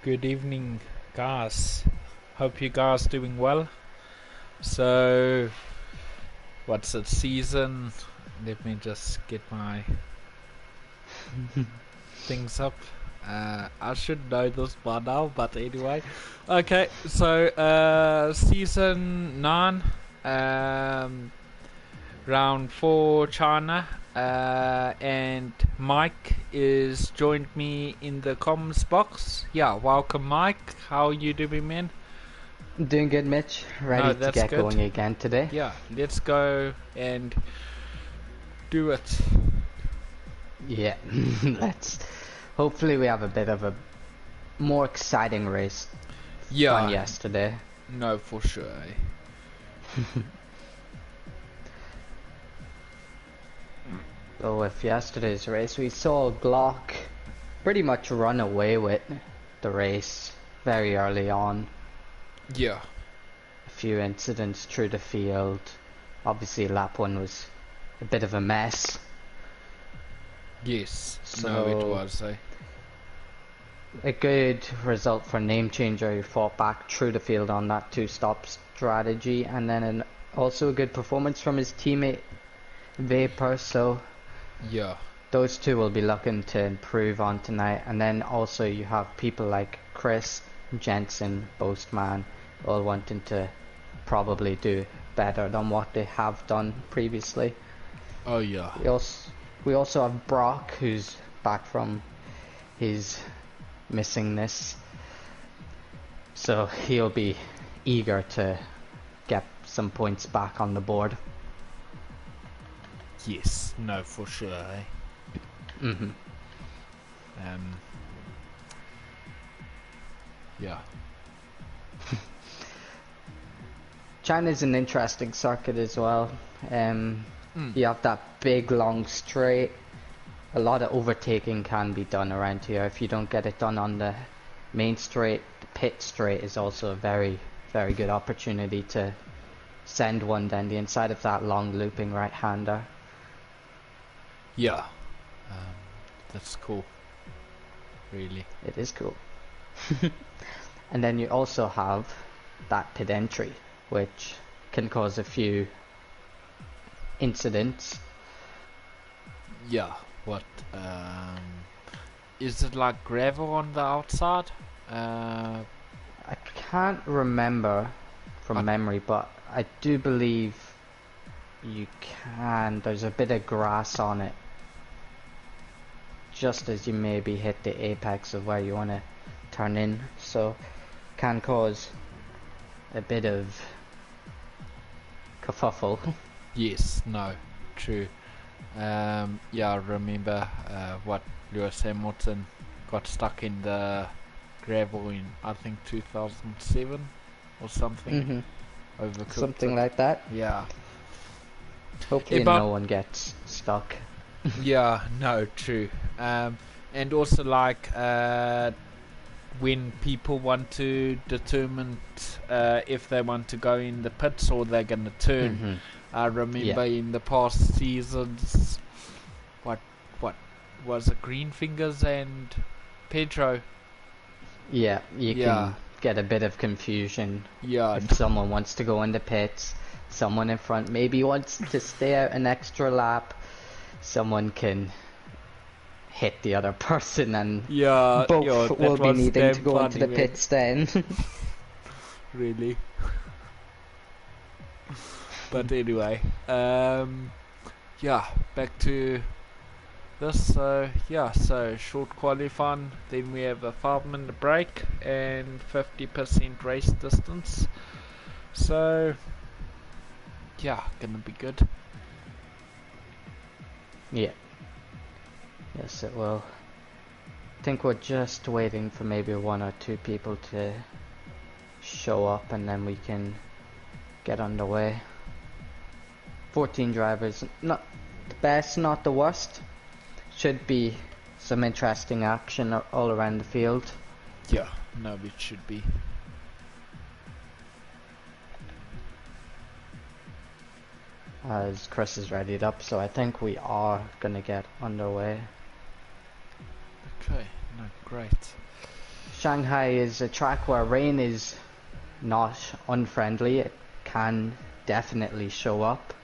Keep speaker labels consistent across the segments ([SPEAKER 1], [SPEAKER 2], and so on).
[SPEAKER 1] Good evening, guys. Hope you guys doing well. So, what's it season? Let me just get my things up. I should know this by now, but anyway. Okay, so season 9, round 4 China, and Mike is joined me in the comms box. Yeah, welcome Mike. How are you doing, man?
[SPEAKER 2] Doing good, Mitch.
[SPEAKER 1] No,
[SPEAKER 2] Ready to
[SPEAKER 1] that's
[SPEAKER 2] get
[SPEAKER 1] good.
[SPEAKER 2] going again today.
[SPEAKER 1] Yeah, let's go and do it.
[SPEAKER 2] Yeah, let's. Hopefully, we have a bit of a more exciting race than
[SPEAKER 1] Yeah,
[SPEAKER 2] yesterday.
[SPEAKER 1] no, for sure.
[SPEAKER 2] So, with yesterday's race, we saw Glock pretty much run away with the race very early on.
[SPEAKER 1] Yeah,
[SPEAKER 2] A few incidents through the field. Obviously, lap one was a bit of a mess.
[SPEAKER 1] yes, no, it
[SPEAKER 2] So,
[SPEAKER 1] was.
[SPEAKER 2] a good result for Name Changer, who fought back through the field on that two-stop strategy, and then also a good performance from his teammate Vapor. So
[SPEAKER 1] Yeah,
[SPEAKER 2] those two will be looking to improve on tonight. And then also you have people like Chris, Jensen, Boastman, all wanting to probably do better than what they have done previously.
[SPEAKER 1] oh yeah,
[SPEAKER 2] We also have Brock, who's back from his missingness, so he'll be eager to get some points back on the board.
[SPEAKER 1] yes, no, for sure.
[SPEAKER 2] Mm-hmm.
[SPEAKER 1] Yeah,
[SPEAKER 2] China's an interesting circuit as well. You have that big long straight. A lot of overtaking can be done around here. If you don't get it done on the main straight, the pit straight is also a very, very good opportunity to send one down the inside of that long looping right-hander.
[SPEAKER 1] yeah, that's cool. Really.
[SPEAKER 2] It is cool. And then you also have that pit entry, which can cause a few incidents.
[SPEAKER 1] Yeah, what, is it like gravel on the outside?
[SPEAKER 2] I can't remember from memory, but I do believe you can. There's a bit of grass on it, just as you maybe hit the apex of where you want to turn in, so can cause a bit of kerfuffle.
[SPEAKER 1] Yes, no, true. Yeah, I remember what Lewis Hamilton got stuck in the gravel in, I think, 2007 or something. Overcooked
[SPEAKER 2] Something
[SPEAKER 1] it.
[SPEAKER 2] like that.
[SPEAKER 1] Yeah.
[SPEAKER 2] Hopefully
[SPEAKER 1] But
[SPEAKER 2] no one gets stuck.
[SPEAKER 1] yeah, no, true. And also like when people want to determine if they want to go in the pits or they're gonna turn. I remember in the past seasons, what was it, Green Fingers and Pedro?
[SPEAKER 2] Yeah, you can get a bit of confusion.
[SPEAKER 1] Yeah,
[SPEAKER 2] If someone wants to go in the pits, someone in front maybe wants to stay out an extra lap, someone can hit the other person, and both will be needing to go into the pits then.
[SPEAKER 1] Really. But anyway, yeah, back to this. So short qualifying, then we have a 5-minute break and 50% race distance. So yeah, gonna be good.
[SPEAKER 2] Yeah. Yes, it will. I think we're just waiting for maybe one or two people to show up, and then we can get underway. 14 drivers, not the best, not the worst. Should be some interesting action all around the field.
[SPEAKER 1] Yeah, no, it should be.
[SPEAKER 2] As Chris is readied up, so I think we are gonna get underway.
[SPEAKER 1] Okay, no, great.
[SPEAKER 2] Shanghai is a track where rain is not unfriendly. It can definitely show up.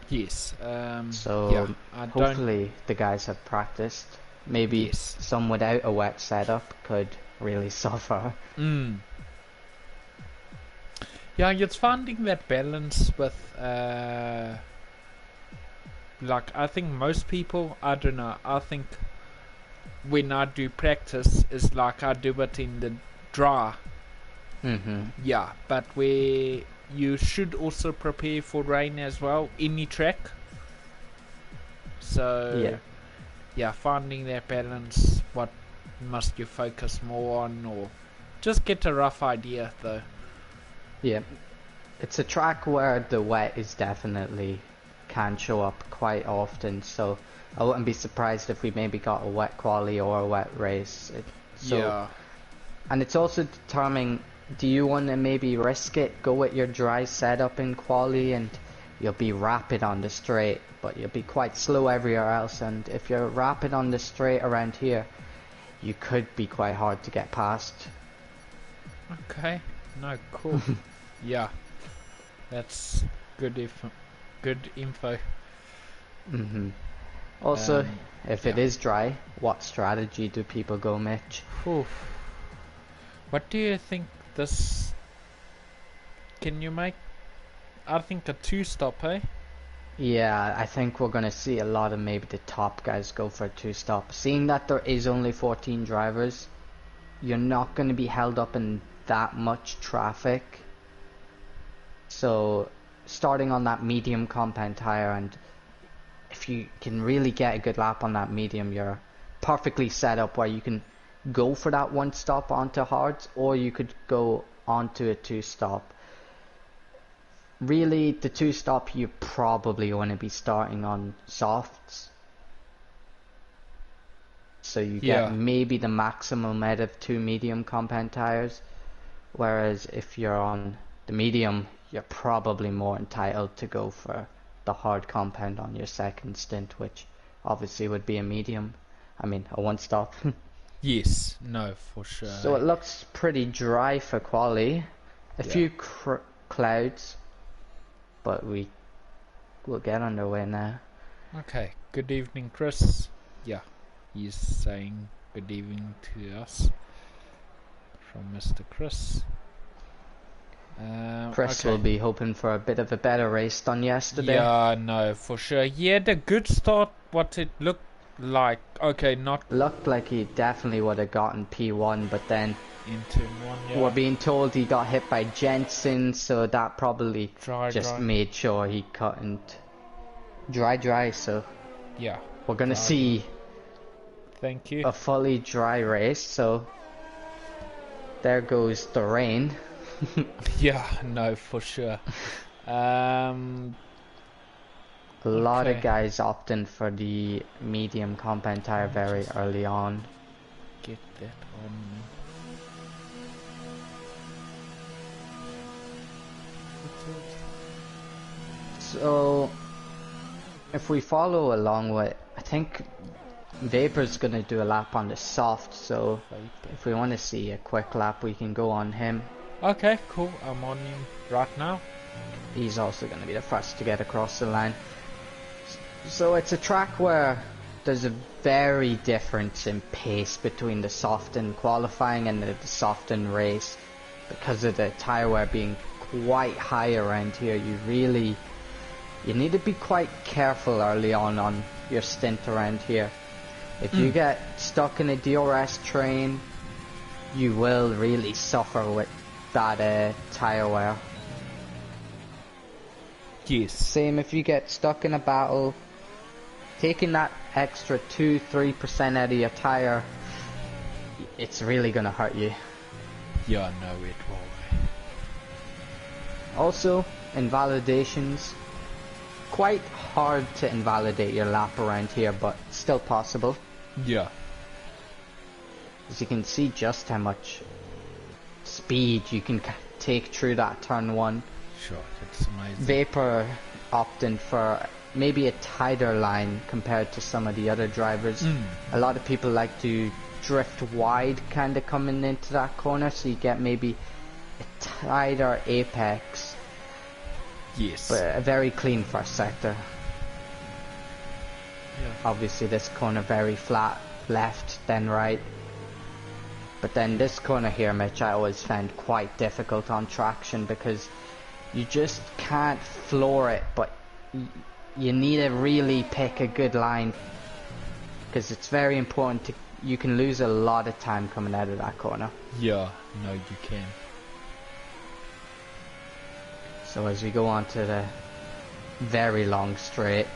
[SPEAKER 1] Yes.
[SPEAKER 2] So
[SPEAKER 1] yeah, I don't.
[SPEAKER 2] hopefully the guys have practiced. Maybe
[SPEAKER 1] Yes.
[SPEAKER 2] some without a wet setup could really suffer.
[SPEAKER 1] Yeah, it's finding that balance with, like, I think most people, I don't know, I think when I do practice, is like I do it in the dry. Yeah, but where you should also prepare for rain as well, any track. So, yeah, finding that balance, what must you focus more on, or just get a rough idea though.
[SPEAKER 2] Yeah, it's a track where the wet is definitely can show up quite often, so I wouldn't be surprised if we maybe got a wet quali or a wet race.
[SPEAKER 1] Yeah.
[SPEAKER 2] And it's also determining, do you want to maybe risk it, go with your dry setup in quali, and you'll be rapid on the straight, but you'll be quite slow everywhere else, and if you're rapid on the straight around here, you could be quite hard to get past.
[SPEAKER 1] Okay. No, cool. Yeah. That's good info.
[SPEAKER 2] Also, if it
[SPEAKER 1] yeah.
[SPEAKER 2] is dry, what strategy do people go, Mitch?
[SPEAKER 1] Whew. What do you think this... Can you make, I think, a 2-stop, eh?
[SPEAKER 2] Yeah, I think we're going to see a lot of maybe the top guys go for a 2-stop. Seeing that there is only 14 drivers, you're not going to be held up in that much traffic. So, starting on that medium compound tire, and if you can really get a good lap on that medium, you're perfectly set up where you can go for that 1-stop onto hards, or you could go onto a 2-stop. Really, the 2-stop, you probably want to be starting on softs, so you get maybe the maximum out of 2 medium compound tires, whereas if you're on the medium, you're probably more entitled to go for the hard compound on your second stint, which obviously would be a medium. I mean, a 1-stop.
[SPEAKER 1] Yes, no, for sure.
[SPEAKER 2] So it looks pretty dry for quali. A few clouds, but we'll get underway now.
[SPEAKER 1] Okay, good evening, Chris. Yeah, he's saying good evening to us from Mr. Chris.
[SPEAKER 2] Chris will be hoping for a bit of a better race than yesterday.
[SPEAKER 1] Yeah, no, for sure. He had a good start, what it looked like. Okay, not...
[SPEAKER 2] Looked like he definitely would have gotten P1, but then...
[SPEAKER 1] into one, yeah.
[SPEAKER 2] We're being told he got hit by Jensen, so that probably just made sure he couldn't... Dry, so...
[SPEAKER 1] Yeah.
[SPEAKER 2] We're gonna see...
[SPEAKER 1] Thank you.
[SPEAKER 2] A fully dry race, so... There goes the rain.
[SPEAKER 1] Yeah, no, for sure.
[SPEAKER 2] A lot of guys opting for the medium compound tire very early on.
[SPEAKER 1] Get that on.
[SPEAKER 2] So, if we follow along with, I think Vapor's gonna do a lap on the soft, so if we want to see a quick lap, we can go on him.
[SPEAKER 1] Okay, cool. I'm on him right now.
[SPEAKER 2] He's also going to be the first to get across the line. So it's a track where there's a very difference in pace between the soft and qualifying and the soft and race. Because of the tire wear being quite high around here, you need to be quite careful early on your stint around here. If you get stuck in a DRS train, you will really suffer with that tire wear.
[SPEAKER 1] Yes.
[SPEAKER 2] Same if you get stuck in a battle, taking that extra 2-3% out of your tire, it's really gonna hurt you.
[SPEAKER 1] Yeah, no, it will.
[SPEAKER 2] Also, invalidations. Quite hard to invalidate your lap around here, but still possible.
[SPEAKER 1] Yeah.
[SPEAKER 2] As you can see just how much speed you can take through that turn 1.
[SPEAKER 1] Sure, it's amazing.
[SPEAKER 2] Vapor opting for maybe a tighter line compared to some of the other drivers. A lot of people like to drift wide kind of coming into that corner, so you get maybe a tighter apex.
[SPEAKER 1] Yes.
[SPEAKER 2] But a very clean first sector.
[SPEAKER 1] Yeah.
[SPEAKER 2] Obviously this corner very flat, left then right. But then this corner here, Mitch, I always found quite difficult on traction because you just can't floor it, but you need to really pick a good line because it's very important to, you can lose a lot of time coming out of that corner.
[SPEAKER 1] Yeah, no, you can.
[SPEAKER 2] So as we go on to the very long straight,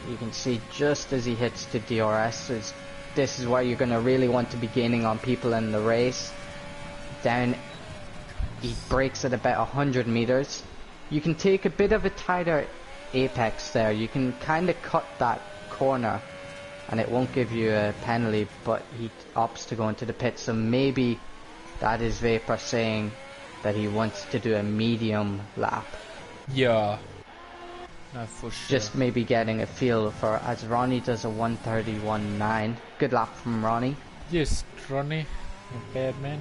[SPEAKER 2] you can see just as he hits the DRS, this is where you're going to really want to be gaining on people in the race. Down, he brakes at about 100 meters. You can take a bit of a tighter apex there. You can kind of cut that corner and it won't give you a penalty, but he opts to go into the pit, so maybe that is Vapor saying that he wants to do a medium lap.
[SPEAKER 1] Yeah. No, for sure.
[SPEAKER 2] Just maybe getting a feel for, as Ronnie does a 1:31.9. Good lap from Ronnie.
[SPEAKER 1] Yes, Ronnie. Not bad, man.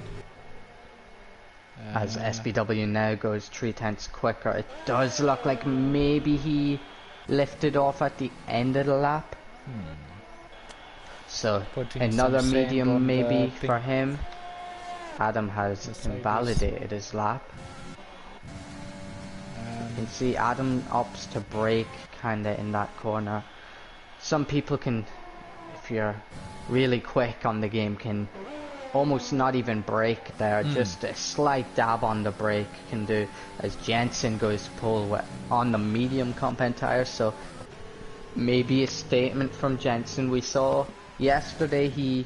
[SPEAKER 2] As SBW now goes 3/10 quicker. It does look like maybe he lifted off at the end of the lap. So
[SPEAKER 1] Putting
[SPEAKER 2] another
[SPEAKER 1] some sand
[SPEAKER 2] medium
[SPEAKER 1] on
[SPEAKER 2] maybe
[SPEAKER 1] the
[SPEAKER 2] for him. Adam has
[SPEAKER 1] Mercedes.
[SPEAKER 2] invalidated his lap. You can see Adam opts to brake kinda in that corner. Some people can, if you're really quick on the game, can almost not even brake there. Just a slight dab on the brake can do, as Jensen goes to pole on the medium compound tire. So maybe a statement from Jensen. We saw yesterday he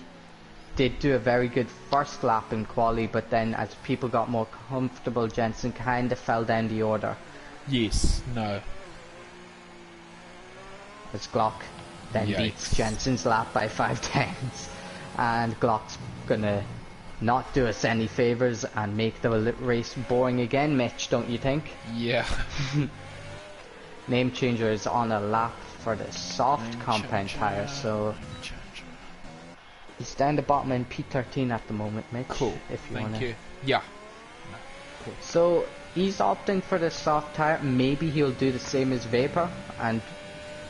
[SPEAKER 2] did do a very good first lap in quali, but then as people got more comfortable, Jensen kind of fell down the order.
[SPEAKER 1] Yes, no.
[SPEAKER 2] As Glock then beats Jensen's lap by 5/10, and Glock's gonna not do us any favours and make the race boring again, Mitch, don't you think?
[SPEAKER 1] Yeah.
[SPEAKER 2] Name changer is on a lap for the soft compound tire, so he's down the bottom in P13 at the moment, Mitch.
[SPEAKER 1] Cool.
[SPEAKER 2] If you
[SPEAKER 1] Thank
[SPEAKER 2] wanna.
[SPEAKER 1] you. Yeah.
[SPEAKER 2] Cool. So he's opting for the soft tire. Maybe he'll do the same as Vapor and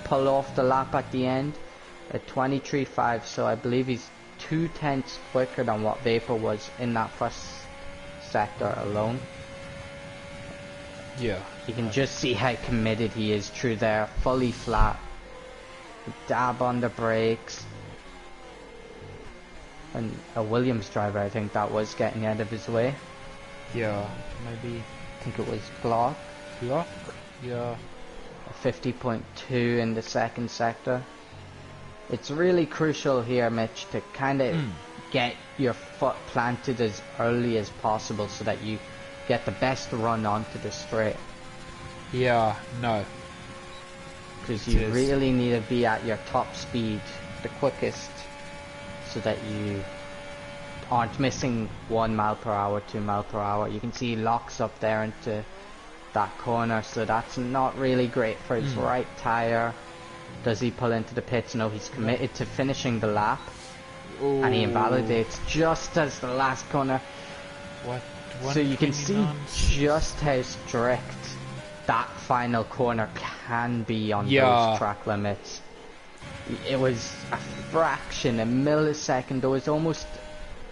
[SPEAKER 2] pull off the lap at the end at 23.5. So I believe he's 2/10 quicker than what Vapor was in that first sector alone.
[SPEAKER 1] Yeah.
[SPEAKER 2] You can just see how committed he is through there, fully flat, dab on the brakes, and a Williams driver, I think that was getting out of his way.
[SPEAKER 1] Yeah. Maybe.
[SPEAKER 2] I think it was Glock.
[SPEAKER 1] Glock? Yeah.
[SPEAKER 2] A 50.2 in the second sector. It's really crucial here, Mitch, to kind of get your foot planted as early as possible so that you get the best run onto the straight.
[SPEAKER 1] Yeah, no.
[SPEAKER 2] Because you really need to be at your top speed, the quickest, so that you aren't missing 1 mile per hour, 2 mile per hour. You can see he locks up there into that corner, so that's not really great for his right tire. Does he pull into the pits? No, he's committed to finishing the lap.
[SPEAKER 1] Ooh.
[SPEAKER 2] And he invalidates just as the last corner.
[SPEAKER 1] What?
[SPEAKER 2] So you can see just how strict that final corner can be on those track limits. It was a fraction, a millisecond. It was almost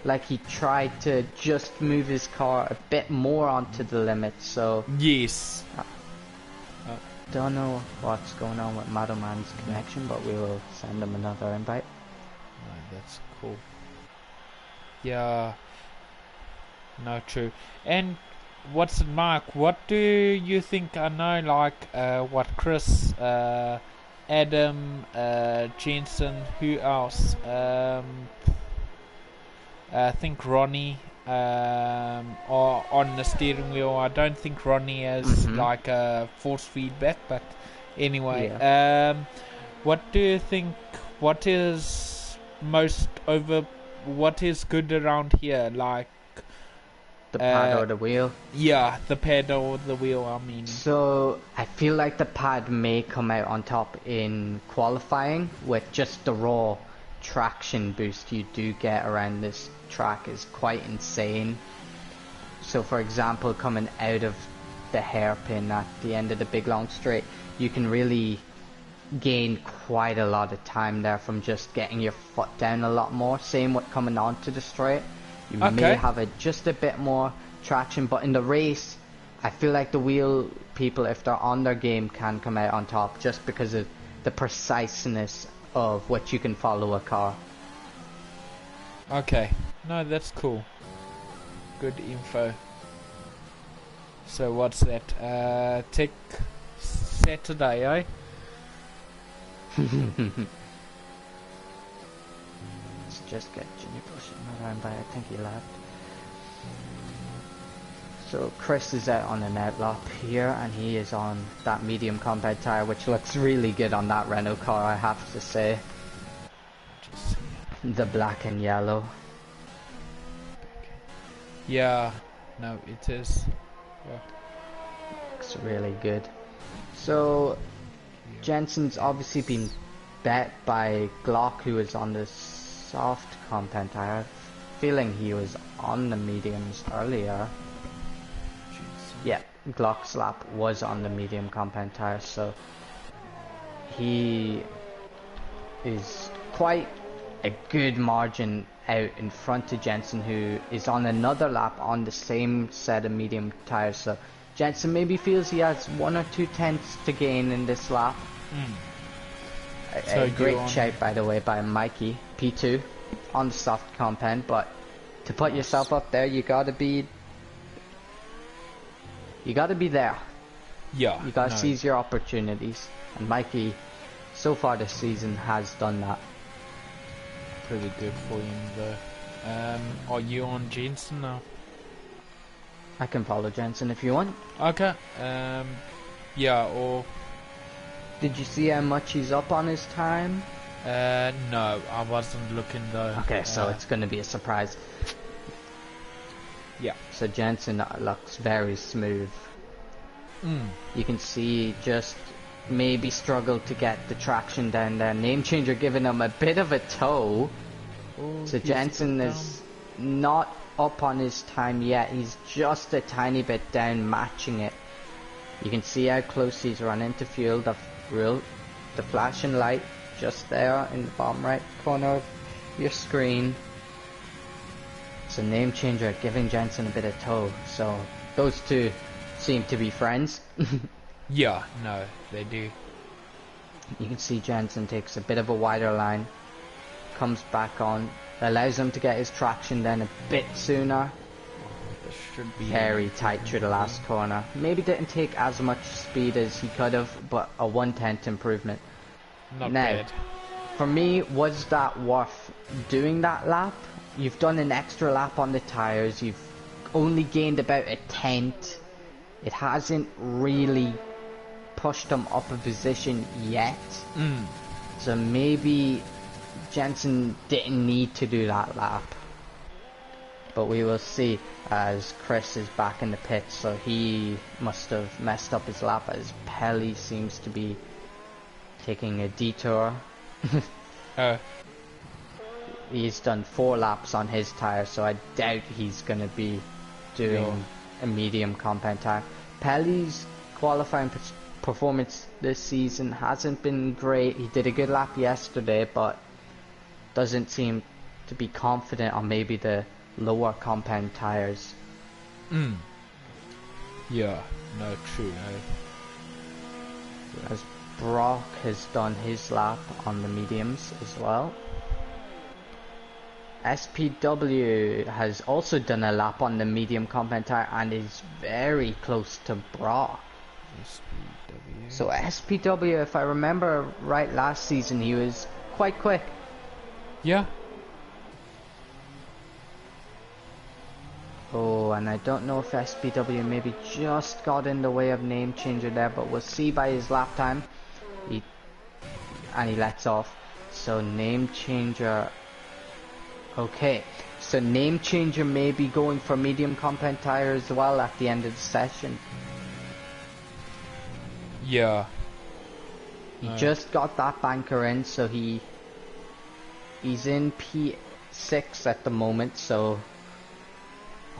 [SPEAKER 2] like he tried to just move his car a bit more onto the limit. So
[SPEAKER 1] yes.
[SPEAKER 2] Don't know what's going on with Madoman's connection, but we will send him another invite.
[SPEAKER 1] No, that's cool. Yeah. No, true. And what's it, Mark? What do you think? I know, like, what Chris, Adam, Jensen, who else? I think Ronnie are on the steering wheel. I don't think Ronnie has like a force feedback, but anyway. What do you think? What is most over? What is good around here? Like
[SPEAKER 2] the pad or the wheel?
[SPEAKER 1] Yeah, the pad or the wheel. I mean.
[SPEAKER 2] So I feel like the pad may come out on top in qualifying with just the raw traction boost you do get around this track is quite insane. So for example, coming out of the hairpin at the end of the big long straight, you can really gain quite a lot of time there from just getting your foot down a lot more. Same with coming onto the straight. You may have just a bit more traction, but in the race, I feel like the wheel people, if they're on their game, can come out on top just because of the preciseness of what you can follow a car.
[SPEAKER 1] Okay, no, that's cool. Good info. So what's that? Tech Saturday, eh?
[SPEAKER 2] Let's just get Jimmy pushing around by, I think he left. So Chris is out on an outlap here, and he is on that medium compound tyre, which looks really good on that Renault car, I have to say. The black and yellow.
[SPEAKER 1] Yeah, no, it is. Yeah.
[SPEAKER 2] Looks really good. So Jensen's obviously been bet by Glock, who is on the soft compound tyre. Feeling he was on the mediums earlier. Yeah, Glock's lap was on the medium compound tyre, so he is quite a good margin out in front of Jensen, who is on another lap on the same set of medium tyres. So Jensen maybe feels he has 1 or 2 tenths to gain in this lap. A great shout, by the way, by Mikey P2 on the soft compound, but to put yourself up there, you gotta be there.
[SPEAKER 1] Yeah.
[SPEAKER 2] You gotta seize your opportunities, and Mikey, so far this season, has done that.
[SPEAKER 1] Pretty good for him though. Are you on Jensen now?
[SPEAKER 2] I can follow Jensen if you want.
[SPEAKER 1] Okay. Yeah, or...
[SPEAKER 2] Did you see how much he's up on his time?
[SPEAKER 1] No, I wasn't looking though.
[SPEAKER 2] Okay, so it's gonna be a surprise.
[SPEAKER 1] Yeah.
[SPEAKER 2] So Jensen looks very smooth. You can see just maybe struggled to get the traction down there. Name changer giving him a bit of a tow.
[SPEAKER 1] Oh,
[SPEAKER 2] so Jensen is not up on his time yet. He's just a tiny bit down, matching it. You can see how close he's running to fuel. The flashing light just there in the bottom right corner of your screen. So name changer giving Jensen a bit of tow. So those two seem to be friends.
[SPEAKER 1] Yeah, no, they do.
[SPEAKER 2] You can see Jensen takes a bit of a wider line, comes back on, allows him to get his traction then a bit sooner.
[SPEAKER 1] This should be
[SPEAKER 2] very tight through the last corner. Maybe didn't take as much speed as he could have, but a 1/10 improvement.
[SPEAKER 1] Not
[SPEAKER 2] now,
[SPEAKER 1] bad.
[SPEAKER 2] For me, was that worth doing that lap? You've done an extra lap on the tyres, you've only gained about a tenth. It hasn't really pushed him up a position yet. So maybe Jensen didn't need to do that lap. But we will see, as Chris is back in the pit, so he must have messed up his lap, as Pelly seems to be taking a detour. He's done 4 laps on his tyre, so I doubt he's going to be doing a medium compound tyre. Pelly's qualifying performance this season hasn't been great. He did a good lap yesterday, but doesn't seem to be confident on maybe the lower compound tyres.
[SPEAKER 1] Yeah, no, true, no.
[SPEAKER 2] As Brock has done his lap on the mediums as well. SPW has also done a lap on the medium compound tyre and is very close to Brock.
[SPEAKER 1] SPW.
[SPEAKER 2] So SPW, if I remember right, last season he was quite quick.
[SPEAKER 1] Yeah.
[SPEAKER 2] Oh, and I don't know if SPW maybe just got in the way of name changer there, but we'll see by his lap time. He lets off. So name changer. Okay, so name changer may be going for medium compound tyre as well at the end of the session.
[SPEAKER 1] Yeah.
[SPEAKER 2] He just got that banker in, so he He's in P6 at the moment, so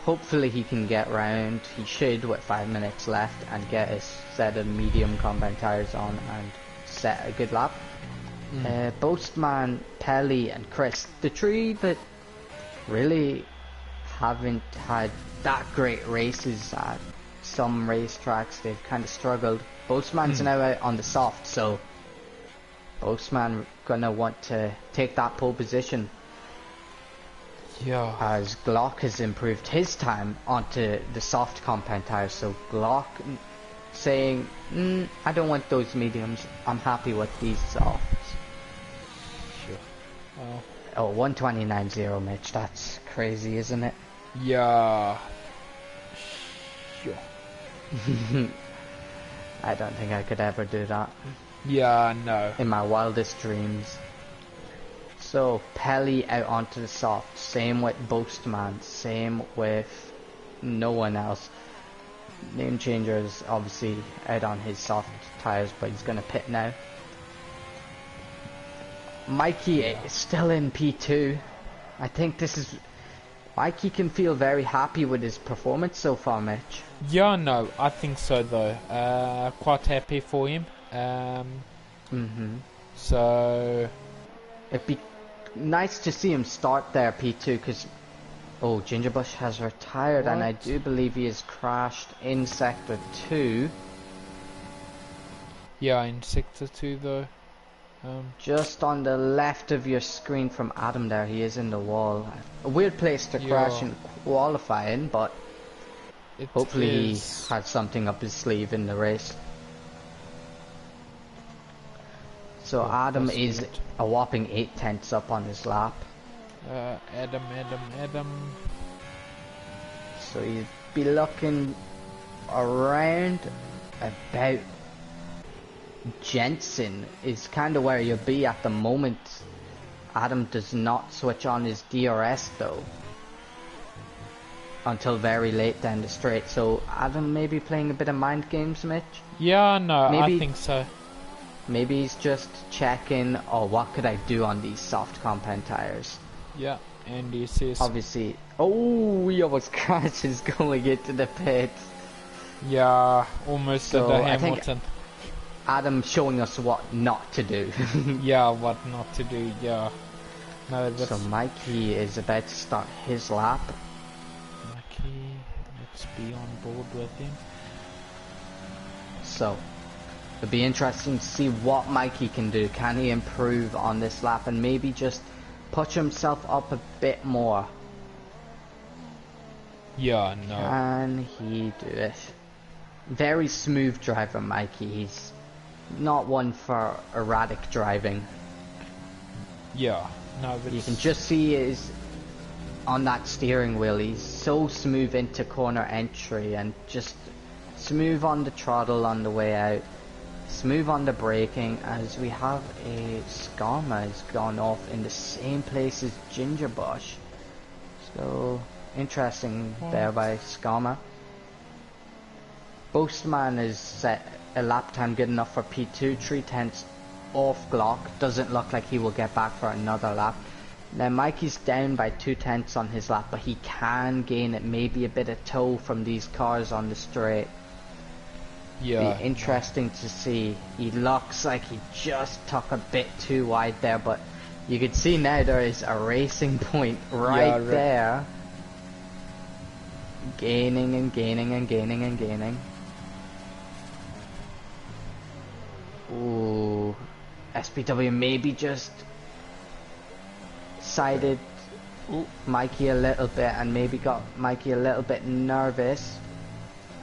[SPEAKER 2] hopefully he can get round. He should with 5 minutes left and get a set of medium compound tires on and set a good lap. Boastman, Pelly and Chris, the three that really haven't had that great races at some racetracks. They've kind of struggled. Boastman's now out on the soft, so Boastman gonna want to take that pole position.
[SPEAKER 1] Yeah.
[SPEAKER 2] As Glock has improved his time onto the soft compound tires, so Glock saying, I don't want those mediums, I'm happy with these softs.
[SPEAKER 1] Sure.
[SPEAKER 2] Oh, 129.0, Mitch, that's crazy, isn't it?
[SPEAKER 1] Yeah. Sure.
[SPEAKER 2] I don't think I could ever do that.
[SPEAKER 1] Yeah, no.
[SPEAKER 2] In my wildest dreams. So, Pelly out onto the soft. Same with Boastman. Same with no one else. Name Changer is obviously out on his soft tires, but he's going to pit now. Mikey is still in P2. I think this is... Mikey can feel very happy with his performance so far, Mitch.
[SPEAKER 1] Yeah, no, I think so though. Quite happy for him. So...
[SPEAKER 2] It'd be nice to see him start there, P2, because... Oh, Gingerbush has retired, and I do believe he has crashed in Sector 2.
[SPEAKER 1] Yeah, in Sector 2 though.
[SPEAKER 2] Just on the left of your screen from Adam there, he is in the wall. A weird place to crash in qualifying, but hopefully he has something up his sleeve in the race. So Adam is a whopping 8 tenths up on his lap.
[SPEAKER 1] Adam.
[SPEAKER 2] So you'd be looking around about... Jensen is kind of where you'll be at the moment. Adam does not switch on his DRS though until very late down the straight, so Adam may be playing a bit of mind games, Mitch.
[SPEAKER 1] Yeah, no, I think so.
[SPEAKER 2] Maybe he's just checking, oh, what could I do on these soft compound tires?
[SPEAKER 1] Yeah, and he says
[SPEAKER 2] obviously, oh, he almost crashes going into the pit.
[SPEAKER 1] Yeah, almost
[SPEAKER 2] so
[SPEAKER 1] at the Hamilton.
[SPEAKER 2] Adam showing us what not to do.
[SPEAKER 1] Yeah, what not to do, yeah. No, that's...
[SPEAKER 2] So Mikey is about to start his lap.
[SPEAKER 1] Mikey, let's be on board with him.
[SPEAKER 2] So, it'll be interesting to see what Mikey can do. Can he improve on this lap and maybe just push himself up a bit more?
[SPEAKER 1] Yeah, no.
[SPEAKER 2] Can he do it? Very smooth driver, Mikey. He's not one for erratic driving.
[SPEAKER 1] Yeah, no, but
[SPEAKER 2] you can just see his on that steering wheel. He's so smooth into corner entry and just smooth on the throttle on the way out, smooth on the braking. As we have a Skarma has gone off in the same place as Gingerbush. So interesting there by Skarma. Boastman is set a lap time good enough for P2, 3 tenths off Glock. Doesn't look like he will get back for another lap. Now Mikey's down by 2 tenths on his lap, but he can gain it, maybe a bit of toe from these cars on the straight.
[SPEAKER 1] Yeah.
[SPEAKER 2] Be interesting to see. He looks like he just took a bit too wide there, but you could see now there is a racing point right there. Gaining and gaining and gaining and gaining. Ooh, SPW maybe just sided Mikey a little bit and maybe got Mikey a little bit nervous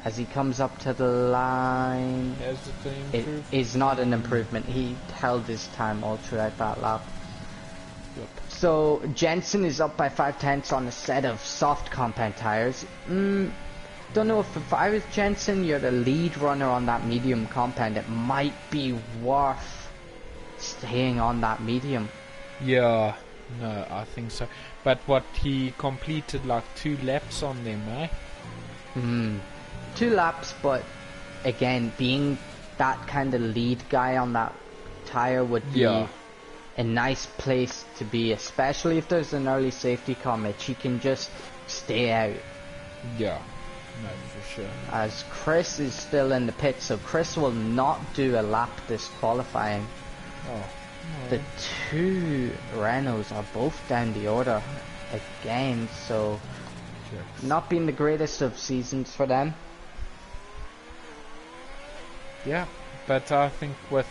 [SPEAKER 2] as he comes up to the line. It is not an improvement. He held his time all throughout that lap.
[SPEAKER 1] Yep.
[SPEAKER 2] So Jensen is up by 5 tenths on a set of soft compound tires. Don't know if I was Jensen, you're the lead runner on that medium compound. It might be worth staying on that medium.
[SPEAKER 1] Yeah, no, I think so. But what he completed like 2 laps on them, eh?
[SPEAKER 2] 2 laps, but again, being that kind of lead guy on that tire would be a nice place to be, especially if there's an early safety car, Mitch. He can just stay out.
[SPEAKER 1] Yeah, no, for sure.
[SPEAKER 2] As Chris is still in the pit, so Chris will not do a lap this qualifying.
[SPEAKER 1] Oh.
[SPEAKER 2] The two Renaults are both down the order again, so not been the greatest of seasons for them.
[SPEAKER 1] Yeah, but I think with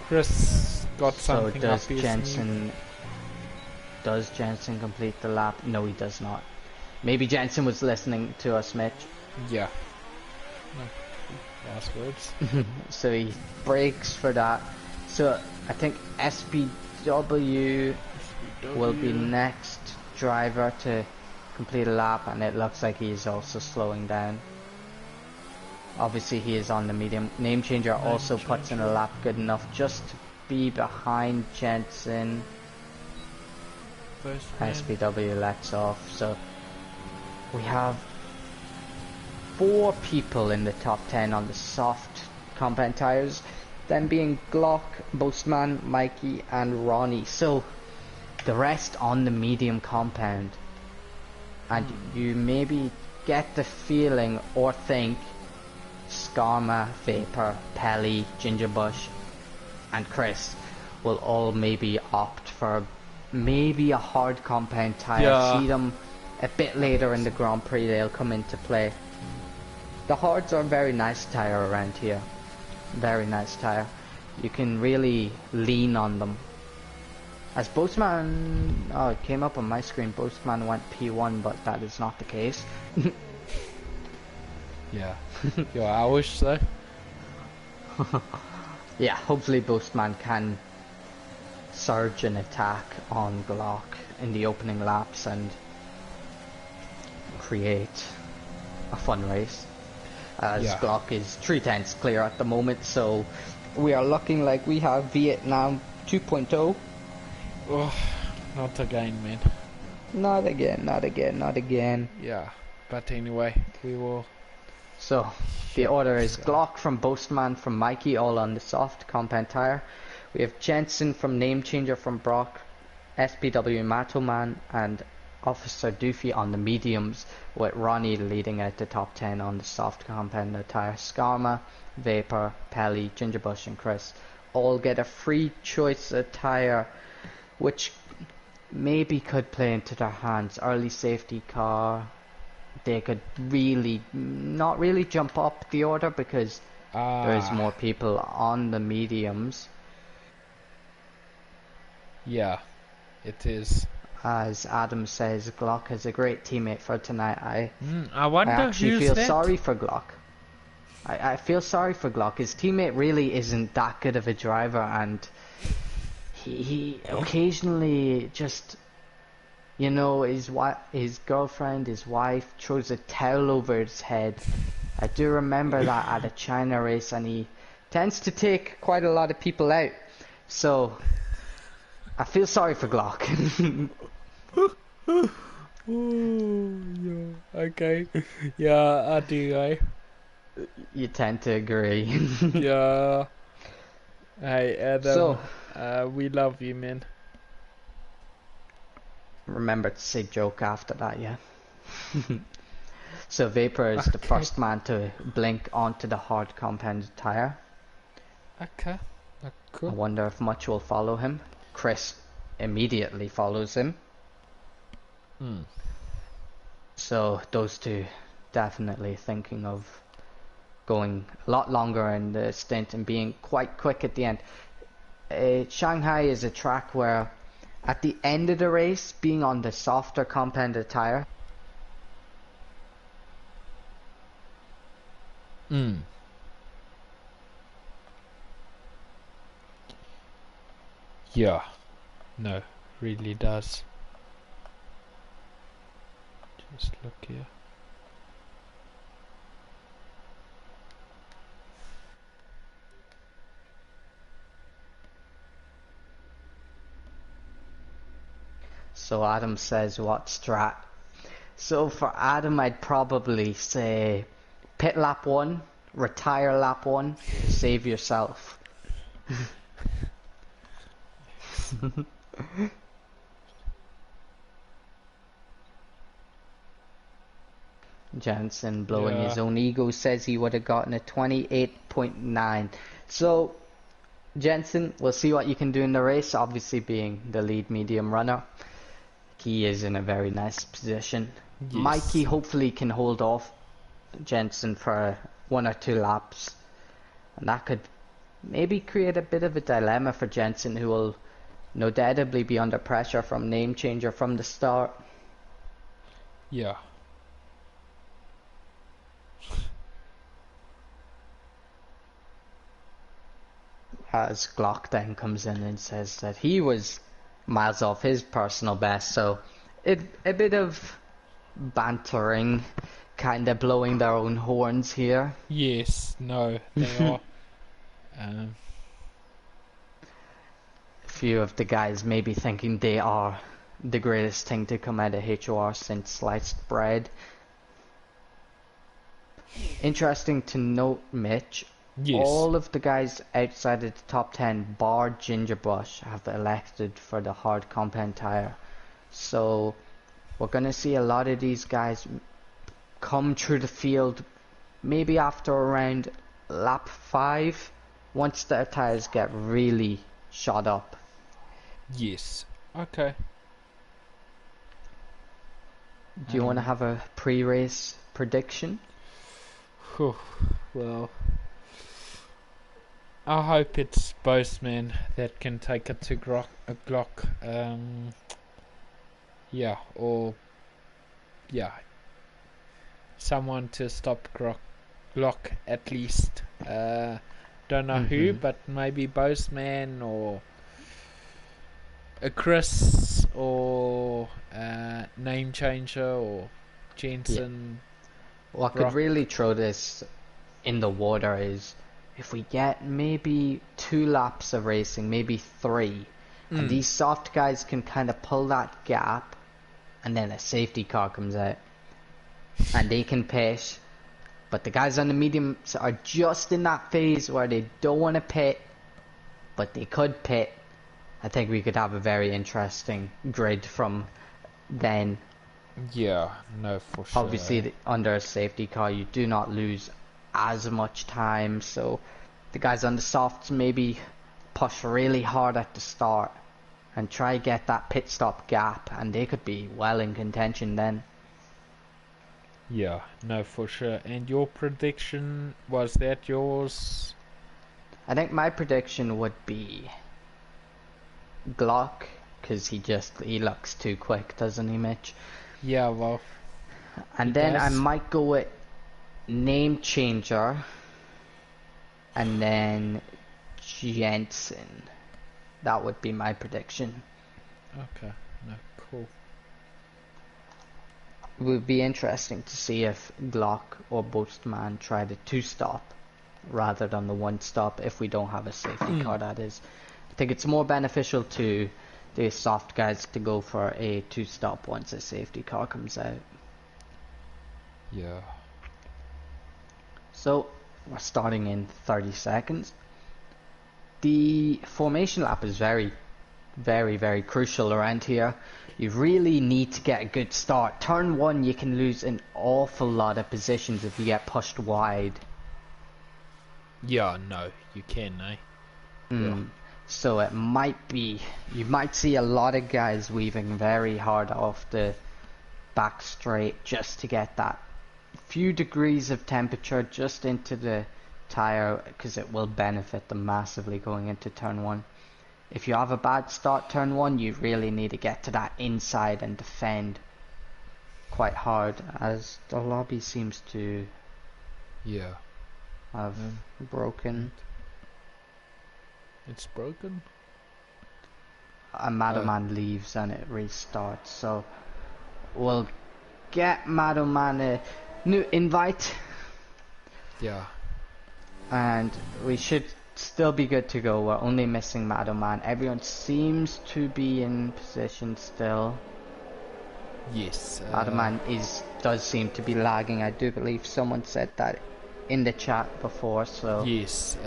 [SPEAKER 1] Chris got something
[SPEAKER 2] so
[SPEAKER 1] up his sleeve.
[SPEAKER 2] Does Jensen complete the lap? No, he does not. Maybe Jensen was listening to us, Mitch.
[SPEAKER 1] Yeah. No. Last words.
[SPEAKER 2] So he breaks for that. So I think SPW will be next driver to complete a lap, and it looks like he is also slowing down. Obviously he is on the medium. Name changer also puts in a lap good enough just to be behind Jensen. SPW lets off, so we have 4 people in the top 10 on the soft compound tires, them being Glock, Boastman, Mikey and Ronnie. So the rest on the medium compound, and you maybe get the feeling or think Skarma, Vapor, Pelly, Gingerbush and Chris will all maybe opt for maybe a hard compound tire.
[SPEAKER 1] Yeah.
[SPEAKER 2] See them a bit later in the Grand Prix, they'll come into play. The hards are a very nice tire around here. Very nice tire. You can really lean on them. As Boastman, oh, it came up on my screen, Boastman went P1, but that is not the case.
[SPEAKER 1] Yeah. Yeah, I wish so.
[SPEAKER 2] Yeah, hopefully Boastman can surge an attack on Glock in the opening laps and create a fun race. As Glock is 3/10 clear at the moment, so we are looking like we have Vietnam 2.0.
[SPEAKER 1] Oh, not again, man.
[SPEAKER 2] Not again, not again, not again.
[SPEAKER 1] Yeah, but anyway, we will.
[SPEAKER 2] So, the order is Glock from Boastman from Mikey, all on the soft compound tire. We have Jensen from Name Changer from Brock, SPW Matoman, and Officer Doofy on the mediums, with Ronnie leading out the top 10 on the soft compound tire. Skarma, Vapor, Pelly, Gingerbush and Chris all get a free choice of tire, which maybe could play into their hands. Early safety car, they could really not really jump up the order because there is more people on the mediums.
[SPEAKER 1] Yeah, it is.
[SPEAKER 2] As Adam says, Glock is a great teammate for tonight.
[SPEAKER 1] I wonder
[SPEAKER 2] I actually
[SPEAKER 1] who's
[SPEAKER 2] feel
[SPEAKER 1] that?
[SPEAKER 2] sorry for Glock. I feel sorry for Glock. His teammate really isn't that good of a driver, and he occasionally just, you know, his girlfriend, his wife, throws a towel over his head. I do remember that at a China race, and he tends to take quite a lot of people out. So I feel sorry for Glock.
[SPEAKER 1] Oh, yeah. Okay. Yeah, I do, eh?
[SPEAKER 2] You tend to agree.
[SPEAKER 1] Yeah. Hey, Adam.
[SPEAKER 2] So,
[SPEAKER 1] we love you, man.
[SPEAKER 2] remember to say joke after that, yeah? So Vapor is the first man to blink onto the hard compound tire.
[SPEAKER 1] Okay. Cool.
[SPEAKER 2] I wonder if much will follow him. Chris immediately follows him. So those two definitely thinking of going a lot longer in the stint and being quite quick at the end. Shanghai is a track where at the end of the race, being on the softer compounded tire,
[SPEAKER 1] Yeah. No, really does. Just look here.
[SPEAKER 2] so Adam says what strat. So for Adam, I'd probably say pit lap 1, retire lap 1, save yourself. Jensen, blowing
[SPEAKER 1] Yeah.
[SPEAKER 2] his own ego, says he would have gotten a 28.9. So, Jensen, we'll see what you can do in the race. Obviously, being the lead medium runner, he is in a very nice position.
[SPEAKER 1] Yes.
[SPEAKER 2] Mikey hopefully can hold off Jensen for 1 or 2 laps, and that could maybe create a bit of a dilemma for Jensen, who will no doubtably be under pressure from name changer from the start.
[SPEAKER 1] Yeah.
[SPEAKER 2] As Glock then comes in and says that he was miles off his personal best, so a bit of bantering, kind of blowing their own horns here.
[SPEAKER 1] Yes. No, they are. Um,
[SPEAKER 2] A few of the guys maybe thinking they are the greatest thing to come out of HOR since sliced bread. Interesting to note, Mitch,
[SPEAKER 1] yes.
[SPEAKER 2] all of the guys outside of the top 10, bar Gingerbush, have elected for the hard compound tire. So we're going to see a lot of these guys come through the field maybe after around lap 5, once their tires get really shot up.
[SPEAKER 1] Yes. Okay.
[SPEAKER 2] Do you want to have a pre-race prediction?
[SPEAKER 1] Whew, well, I hope it's Boseman that can take it to Glock. Yeah, or yeah, someone to stop Glock at least. Don't know who, but maybe Boseman or a Chris or name changer or Jensen.
[SPEAKER 2] What could really throw this in the water is if we get maybe 2 laps of racing, maybe 3, and these soft guys can kind of pull that gap, and then a safety car comes out and they can pit, but the guys on the mediums are just in that phase where they don't want to pit, but they could pit. I think we could have a very interesting grid from then.
[SPEAKER 1] Yeah, no, for sure.
[SPEAKER 2] Obviously, under a safety car, you do not lose as much time, so the guys on the softs maybe push really hard at the start and try get that pit stop gap, and they could be well in contention then.
[SPEAKER 1] Yeah, no, for sure. And your prediction, was that yours?
[SPEAKER 2] I think my prediction would be Glock, because he looks too quick, doesn't he, Mitch?
[SPEAKER 1] Yeah, well,
[SPEAKER 2] and then I might go with name changer, and then Jensen. That would be my prediction.
[SPEAKER 1] Okay, no, cool.
[SPEAKER 2] It would be interesting to see if Glock or Boastman try the 2-stop rather than the 1-stop if we don't have a safety car, that is. I think it's more beneficial to the soft guys to go for a 2-stop once a safety car comes out.
[SPEAKER 1] Yeah.
[SPEAKER 2] So we're starting in 30 seconds. The formation lap is very, very, very crucial around here. You really need to get a good start. Turn 1, you can lose an awful lot of positions if you get pushed wide.
[SPEAKER 1] Yeah, no, you can, eh? Yeah.
[SPEAKER 2] So it might be, you might see a lot of guys weaving very hard off the back straight just to get that few degrees of temperature just into the tire, because it will benefit them massively going into turn 1. If you have a bad start turn 1, you really need to get to that inside and defend quite hard, as the lobby seems to have broken.
[SPEAKER 1] It's broken?
[SPEAKER 2] A Madoman leaves and it restarts, so we'll get Madoman a new invite.
[SPEAKER 1] Yeah.
[SPEAKER 2] And we should still be good to go. We're only missing Madoman. Everyone seems to be in position still.
[SPEAKER 1] Yes.
[SPEAKER 2] Madoman does seem to be lagging. I do believe someone said that in the chat before, so
[SPEAKER 1] Yes.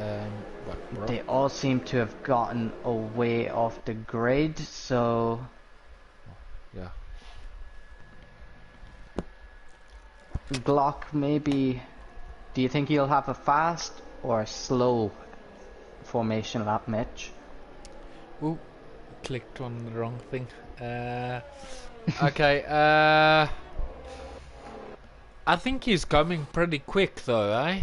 [SPEAKER 1] What, bro?
[SPEAKER 2] they all seem to have gotten away off the grid, so
[SPEAKER 1] Yeah.
[SPEAKER 2] Glock maybe, do you think he'll have a fast or a slow formation lap, Mitch?
[SPEAKER 1] Ooh, clicked on the wrong thing. Okay. I think he's coming pretty quick though, eh?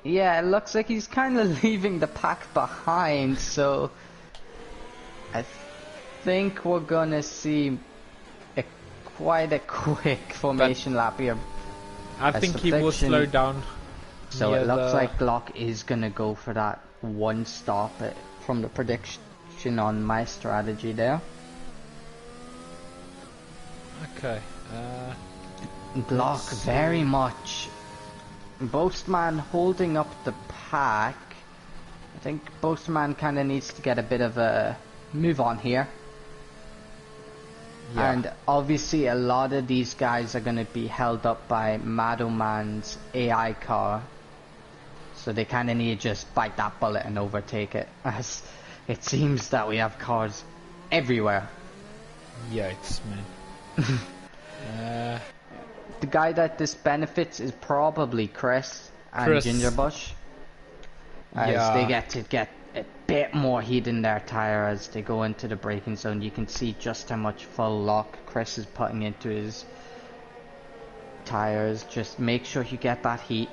[SPEAKER 2] Yeah, it looks like he's kind of leaving the pack behind, so I think we're gonna see quite a quick formation lap here.
[SPEAKER 1] I think he will slow down.
[SPEAKER 2] So it looks like Glock is gonna go for that one stop from the prediction on my strategy there.
[SPEAKER 1] Okay.
[SPEAKER 2] Glock very much. Boastman holding up the pack. I think Boastman kind of needs to get a bit of a move on here.
[SPEAKER 1] Yeah.
[SPEAKER 2] And obviously a lot of these guys are going to be held up by Madoman's AI car. So they kind of need to just bite that bullet and overtake it. As it seems that we have cars everywhere.
[SPEAKER 1] Yikes, man.
[SPEAKER 2] The guy that this benefits is probably Chris and Gingerbush. As they get to get a bit more heat in their tyre as they go into the braking zone. You can see just how much full lock Chris is putting into his tyres. Just make sure you get that heat.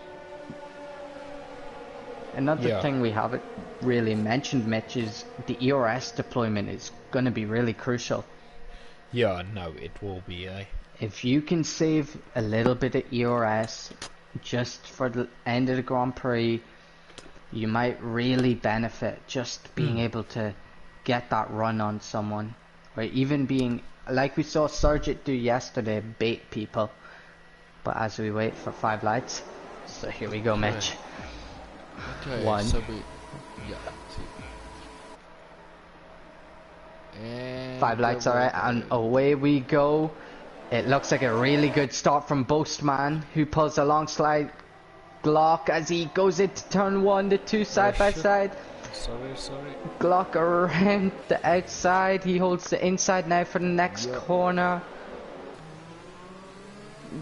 [SPEAKER 2] Another thing we haven't really mentioned, Mitch, is the ERS deployment is going to be really crucial.
[SPEAKER 1] Yeah, no, it will be, eh?
[SPEAKER 2] If you can save a little bit of ERS just for the end of the Grand Prix, you might really benefit just being able to get that run on someone. Or even being, like we saw Surgit do yesterday, bait people. But as we wait for 5 lights, so here we go, Mitch.
[SPEAKER 1] Okay,
[SPEAKER 2] 1.
[SPEAKER 1] so we, 2. And
[SPEAKER 2] 5 lights, alright, and away we go. It looks like a really good start from Boastman, who pulls alongside Glock as he goes into turn 1, the 2 side by side.
[SPEAKER 1] Sorry.
[SPEAKER 2] Glock around the outside, he holds the inside now for the next corner.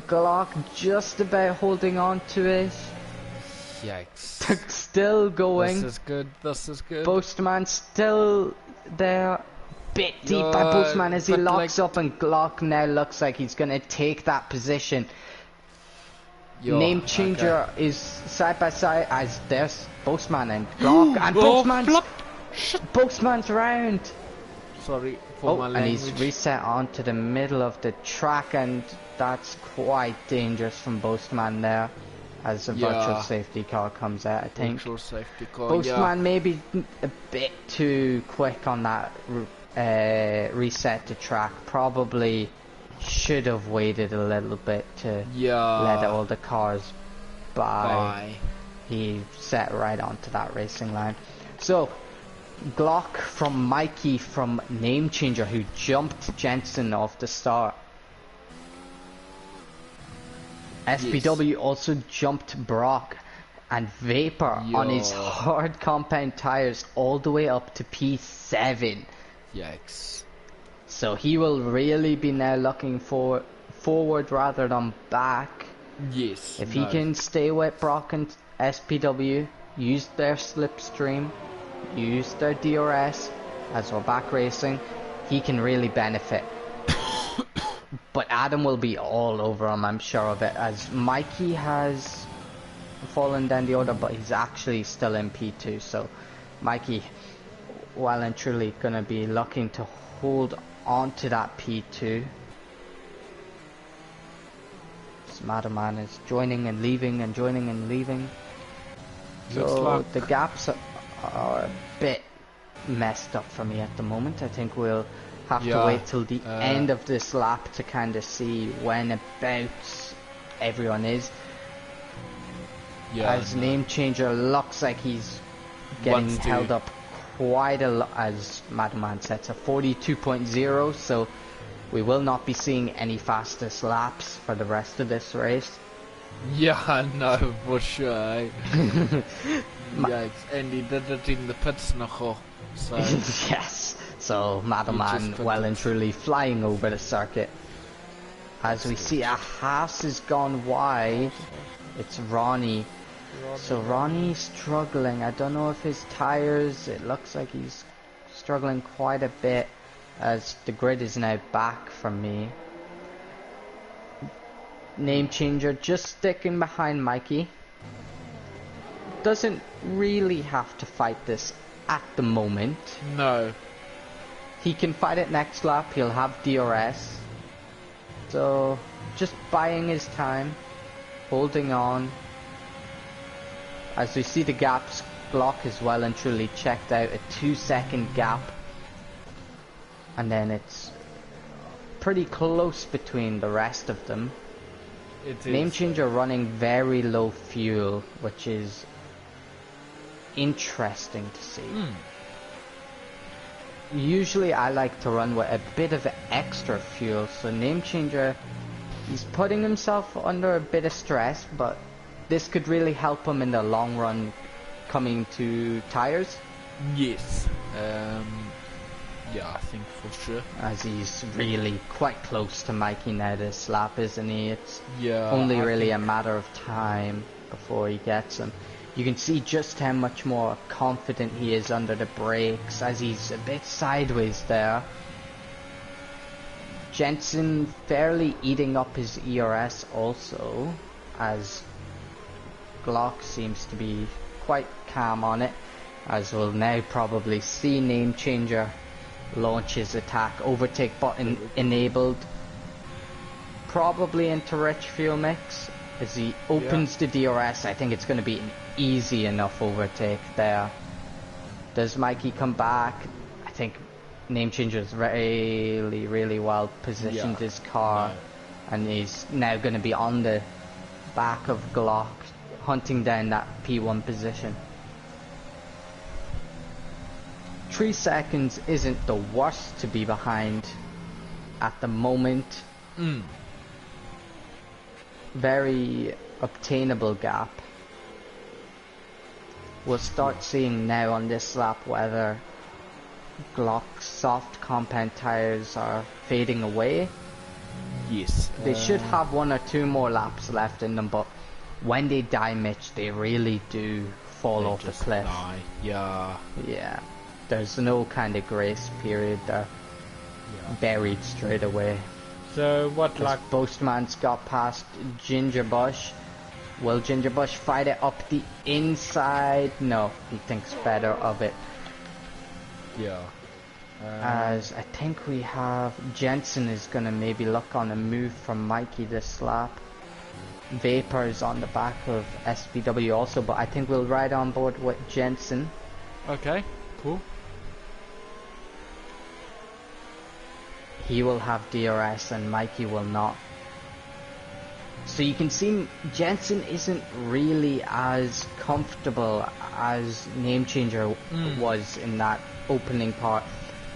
[SPEAKER 2] Glock just about holding on to it.
[SPEAKER 1] Yikes.
[SPEAKER 2] Still going.
[SPEAKER 1] This is good.
[SPEAKER 2] Boastman still there. Bit deep by Boastman as he locks up, and Glock now looks like he's going to take that position. Name changer is side by side as there's Boastman and Glock, and Boastman's round.
[SPEAKER 1] Sorry for my language.
[SPEAKER 2] And he's reset onto the middle of the track, and that's quite dangerous from Boastman there as the virtual safety car comes out, I think.
[SPEAKER 1] Virtual safety car,
[SPEAKER 2] Boastman maybe a bit too quick on that reset to track. Probably should have waited a little bit to let all the cars by. He set right onto that racing line. So Glock from Mikey from Name Changer, who jumped Jensen off the start. SPW also jumped Brock and Vapor on his hard compound tires all the way up to P7.
[SPEAKER 1] Yikes.
[SPEAKER 2] So he will really be now looking forward rather than back.
[SPEAKER 1] Yes.
[SPEAKER 2] If he can stay with Brock and SPW, use their slipstream, use their DRS as we're back racing, he can really benefit. But Adam will be all over him, I'm sure of it, as Mikey has fallen down the order, but he's actually still in P2, so Mikey, well and truly gonna be looking to hold on to that P2. Matterman is joining and leaving and joining and leaving. So like the gaps are a bit messed up for me at the moment. I think we'll have to wait till the end of this lap to kind of see when about everyone is. As Name Changer looks like he's getting held up quite a lot, as Madman sets a 42.0, so we will not be seeing any fastest laps for the rest of this race.
[SPEAKER 1] Yeah, no, for sure. Eh? Yikes. And he did it in the pits nogal. So
[SPEAKER 2] Yes. So Madelman
[SPEAKER 1] put
[SPEAKER 2] well
[SPEAKER 1] it-
[SPEAKER 2] and truly flying over the circuit. As we see, a Haas has gone wide. It's Ronnie. So Ronnie's struggling. I don't know if his tires, it looks like he's struggling quite a bit as the grid is now back for me. Name changer just sticking behind Mikey. Doesn't really have to fight this at the moment.
[SPEAKER 1] No.
[SPEAKER 2] He can fight it next lap. He'll have DRS. So just buying his time, holding on. As we see the gaps, Glock is well and truly checked out, a 2-second gap. And then it's pretty close between the rest of them.
[SPEAKER 1] It is.
[SPEAKER 2] Name changer running very low fuel, which is interesting to see. Usually I like to run with a bit of extra fuel, so name changer, he's putting himself under a bit of stress, but this could really help him in the long run coming to tires.
[SPEAKER 1] Yes. Yeah, I think for sure.
[SPEAKER 2] As he's really quite close to Mikey now this lap, isn't he? It's
[SPEAKER 1] Yeah.
[SPEAKER 2] only
[SPEAKER 1] I
[SPEAKER 2] really
[SPEAKER 1] think-
[SPEAKER 2] a matter of time before he gets him. You can see just how much more confident he is under the brakes as he's a bit sideways there. Jensen fairly eating up his ERS also, as Glock seems to be quite calm on it, as we'll now probably see name changer launch his attack, overtake button enabled, probably into rich fuel mix. As he opens the DRS, I think it's going to be an easy enough overtake there. Does Mikey come back? I think name changer's really well positioned his car, and he's now going to be on the back of Glock, hunting down that P1 position. 3 seconds isn't the worst to be behind at the moment. Very obtainable gap. We'll start seeing now on this lap whether Glock's soft compound tires are fading away.
[SPEAKER 1] Yes.
[SPEAKER 2] They should have 1 or 2 more laps left in them, but when they die, Mitch, they really do fall off the cliff.
[SPEAKER 1] Die. Yeah.
[SPEAKER 2] Yeah, there's no kind of grace period. They're buried straight away.
[SPEAKER 1] So what, like?
[SPEAKER 2] Boastman's got past Gingerbush. Will Gingerbush fight it up the inside? No, he thinks better of it.
[SPEAKER 1] Yeah.
[SPEAKER 2] As I think we have Jensen is gonna maybe look on a move from Mikey this lap. Vapor is on the back of SBW also, but I think we'll ride on board with Jensen.
[SPEAKER 1] Okay. Cool.
[SPEAKER 2] He will have DRS and Mikey will not. So you can see Jensen isn't really as comfortable as Name Changer was in that opening part.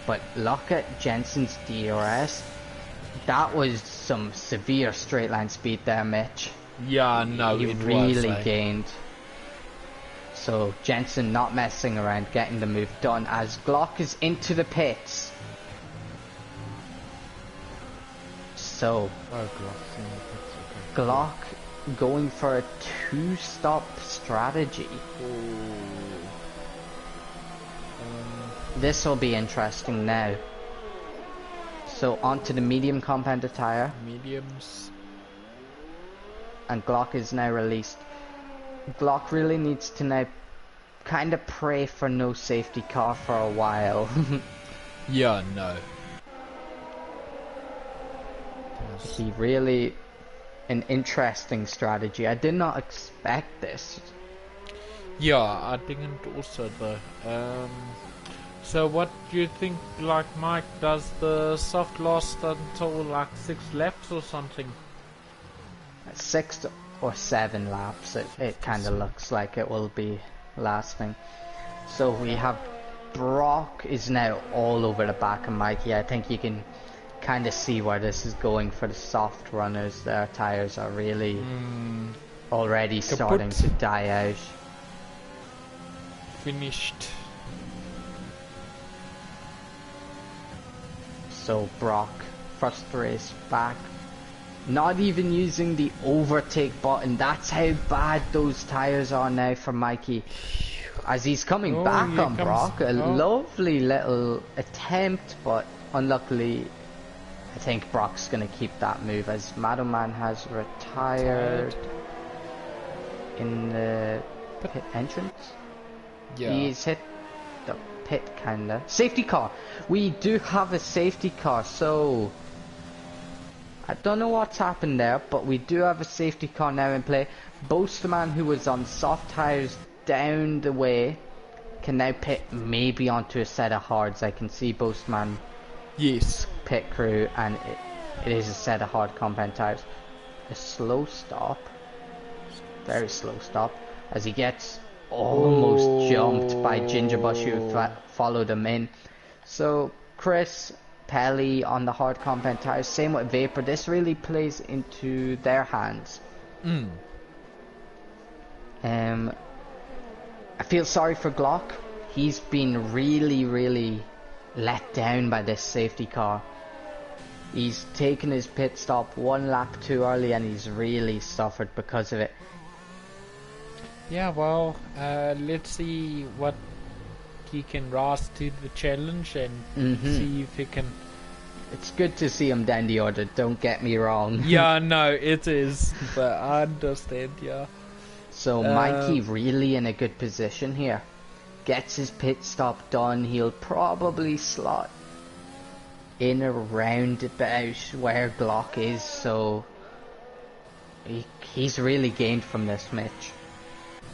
[SPEAKER 2] But look at Jensen's DRS. That was some severe straight line speed there, Mitch.
[SPEAKER 1] Yeah, no,
[SPEAKER 2] He
[SPEAKER 1] it
[SPEAKER 2] really
[SPEAKER 1] was,
[SPEAKER 2] gained. So Jensen not messing around, getting the move done as Glock is into the pits. So Glock going for a 2-stop strategy. This will be interesting now. So onto the medium compounded tire,
[SPEAKER 1] Mediums.
[SPEAKER 2] and Glock is now released. Glock really needs to now kind of pray for no safety car for a while.
[SPEAKER 1] Yeah, no.
[SPEAKER 2] He really, an interesting strategy. I did not expect this.
[SPEAKER 1] Yeah, I didn't also though. So what do you think, like Mike, does the soft last until like 6 laps or something?
[SPEAKER 2] 6 or 7 laps, it kind of looks like it will be lasting. So we have Brock is now all over the back of Mikey. I think you can kind of see where this is going for the soft runners. Their tires are really already starting to die out.
[SPEAKER 1] Finished.
[SPEAKER 2] So Brock, first race back, not even using the overtake button. That's how bad those tires are now for Mikey. As he's coming back on Brock, a lovely little attempt, but unluckily I think Brock's going to keep that move as Madman has retired in the pit entrance.
[SPEAKER 1] Yeah.
[SPEAKER 2] He's hit the pit kinda. Safety car. We do have a safety car, so I don't know what's happened there, but we do have a safety car now in play. Boastman, who was on soft tires down the way, can now pit maybe onto a set of hards. I can see Boastman.
[SPEAKER 1] Yes.
[SPEAKER 2] Pit crew, and it is a set of hard compound tires. A slow stop. Very slow stop. As he gets almost jumped by Gingerbush, who followed him in. So Chris, Pelly on the hard compound tires, same with Vapor. This really plays into their hands. I feel sorry for Glock. He's been really let down by this safety car. He's taken his pit stop one lap too early and he's really suffered because of it.
[SPEAKER 1] Yeah, well, let's see what he can rise to the challenge and see if he can.
[SPEAKER 2] It's good to see him down the order, don't get me wrong.
[SPEAKER 1] Yeah, no, it is, but I understand, yeah.
[SPEAKER 2] So Mikey really in a good position here. Gets his pit stop done, he'll probably slot in around about where Glock is, so he's really gained from this match.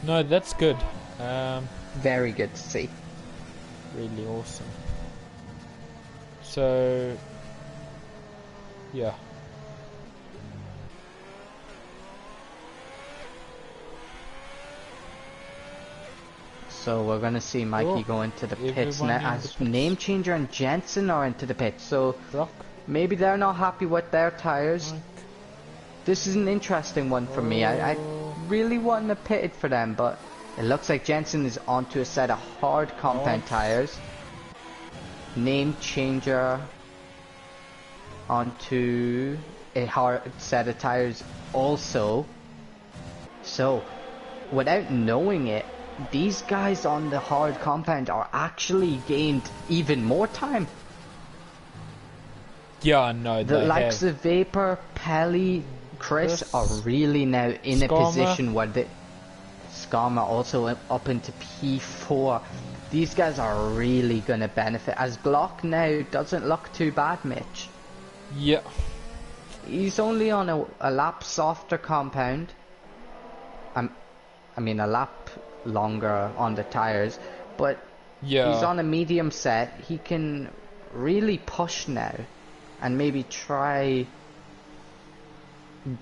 [SPEAKER 1] No, that's good.
[SPEAKER 2] Very good to see.
[SPEAKER 1] Really awesome. So, yeah.
[SPEAKER 2] So we're gonna see Mikey go into the pits now, as Name Changer and Jensen are into the pits. So
[SPEAKER 1] Brock.
[SPEAKER 2] Maybe they're not happy with their tires. This is an interesting one for me. I really want to pit it for them, but it looks like Jensen is onto a set of hard compound tires. Name Changer onto a hard set of tires also. So, without knowing it, these guys on the hard compound are actually gained even more time.
[SPEAKER 1] Yeah, no,
[SPEAKER 2] the likes of Vapor, Pelly, Chris are really now in a position where the Skama also up into P4. These guys are really going to benefit, as Glock now doesn't look too bad, Mitch.
[SPEAKER 1] Yeah.
[SPEAKER 2] He's only on a lap softer compound. I mean a lap longer on the tires, but
[SPEAKER 1] yeah,
[SPEAKER 2] he's on a medium set. He can really push now and maybe try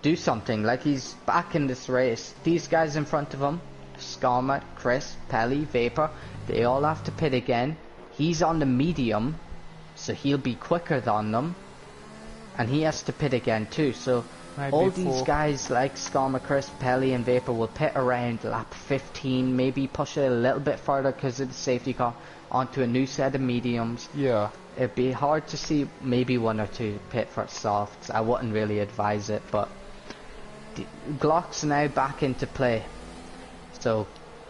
[SPEAKER 2] do something. Like, he's back in this race. These guys in front of him, Skarma, Chris, Pelly, Vapor, they all have to pit again. He's on the medium, so he'll be quicker than them, and he has to pit again too. So all these guys like Skarma, Chris, Pelly and Vapor will pit around lap 15, maybe push it a little bit further because of the safety car onto a new set of mediums.
[SPEAKER 1] Yeah.
[SPEAKER 2] It'd be hard to see maybe one or two pit for softs. I wouldn't really advise it, but Glock's now back into play. So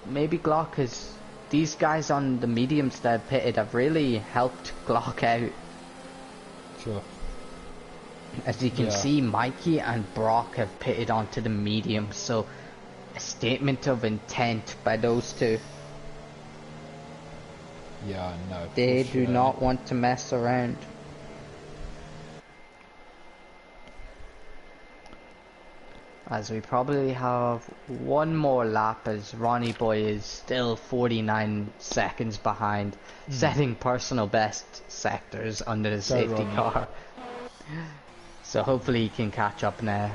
[SPEAKER 2] maybe Glock has... These guys on the mediums that have pitted have really helped Glock out.
[SPEAKER 1] Sure.
[SPEAKER 2] As you can see, Mikey and Brock have pitted onto the mediums, so a statement of intent by those two.
[SPEAKER 1] Yeah, no.
[SPEAKER 2] They do not want to mess around. As we probably have one more lap, as Ronnie Boy is still 49 seconds behind, setting personal best sectors under the safety car. So hopefully he can catch up now.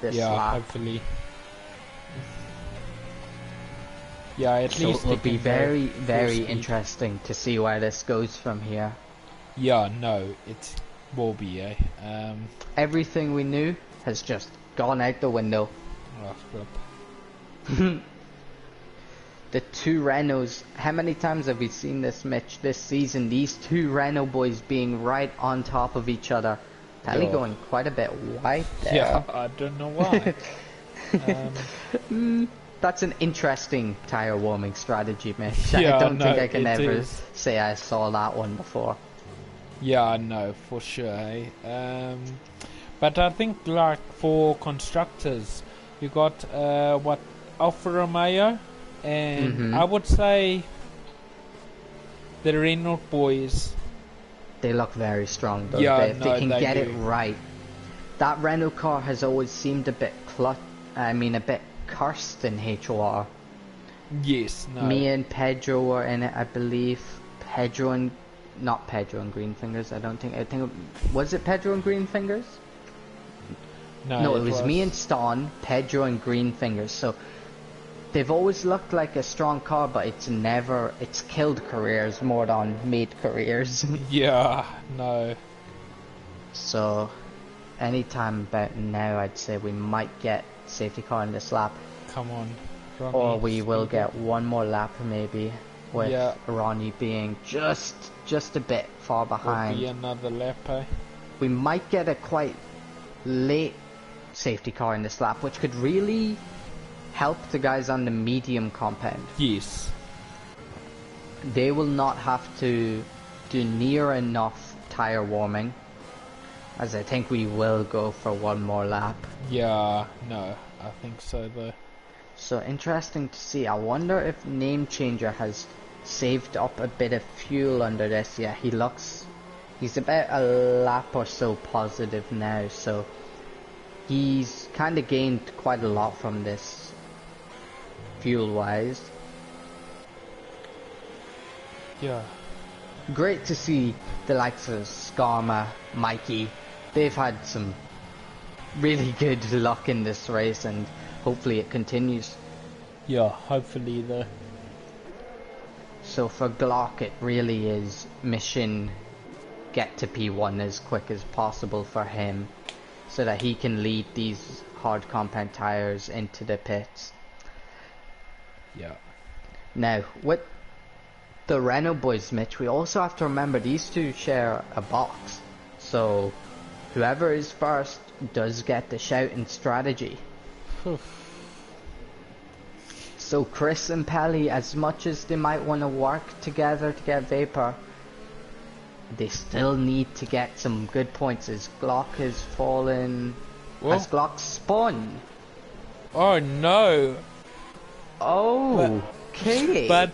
[SPEAKER 2] This lap.
[SPEAKER 1] Hopefully. Yeah, at least
[SPEAKER 2] it will be very, very interesting to see where this goes from here.
[SPEAKER 1] Yeah, no, it will be,
[SPEAKER 2] Everything we knew has just gone out the window.
[SPEAKER 1] Oh, flip.
[SPEAKER 2] The two Renaults, how many times have we seen this, Mitch, this season? These two Renault boys being right on top of each other. Pelly going quite a bit wide there.
[SPEAKER 1] Yeah, I don't know why.
[SPEAKER 2] That's an interesting tyre warming strategy, Mitch.
[SPEAKER 1] Yeah,
[SPEAKER 2] I don't
[SPEAKER 1] no,
[SPEAKER 2] think I can
[SPEAKER 1] it
[SPEAKER 2] ever
[SPEAKER 1] is.
[SPEAKER 2] say I saw that one before.
[SPEAKER 1] Yeah, no, for sure. But I think like for constructors, you got what, Alfa Romeo, and I would say the Renault boys.
[SPEAKER 2] They look very strong though.
[SPEAKER 1] Yeah,
[SPEAKER 2] if they can
[SPEAKER 1] they
[SPEAKER 2] get
[SPEAKER 1] do.
[SPEAKER 2] it right. That Renault car has always seemed a bit a bit cursed in HOR.
[SPEAKER 1] Yes, no.
[SPEAKER 2] Me and Pedro were in it, I believe. Not Pedro and Greenfingers. I think was it Pedro and Greenfingers? No, it was me and Ston, Pedro and Greenfingers. So they've always looked like a strong car, but it's killed careers more than made careers.
[SPEAKER 1] Yeah, no.
[SPEAKER 2] So anytime about now, I'd say we might get safety car in this lap.
[SPEAKER 1] Come on, Ronnie,
[SPEAKER 2] Or we will get one more lap maybe, with
[SPEAKER 1] Yeah.
[SPEAKER 2] Ronnie being just a bit far
[SPEAKER 1] Will
[SPEAKER 2] behind.
[SPEAKER 1] be another lap, eh?
[SPEAKER 2] We might get a quite late safety car in this lap, which could really help the guys on the medium compound.
[SPEAKER 1] Yes.
[SPEAKER 2] They will not have to do near enough tire warming, as I think we will go for one more lap.
[SPEAKER 1] Yeah, no, I think so though.
[SPEAKER 2] So interesting to see. I wonder if Name Changer has saved up a bit of fuel under this. Yeah, he's about a lap or so positive now, so he's kind of gained quite a lot from this fuel wise.
[SPEAKER 1] Yeah.
[SPEAKER 2] Great to see the likes of Skarma, Mikey. They've had some really good luck in this race, and hopefully it continues.
[SPEAKER 1] Yeah, hopefully though.
[SPEAKER 2] So for Glock, it really is mission get to P1 as quick as possible for him, so that he can lead these hard compound tires into the pits.
[SPEAKER 1] Yeah.
[SPEAKER 2] Now, with the Renault boys, Mitch, we also have to remember these two share a box. So whoever is first does get the shout in strategy. So Chris and Pelly, as much as they might want to work together to get Vapor, they still need to get some good points as Glock has fallen.
[SPEAKER 1] Whoa.
[SPEAKER 2] As Glock spun.
[SPEAKER 1] Oh no.
[SPEAKER 2] Oh, okay.
[SPEAKER 1] But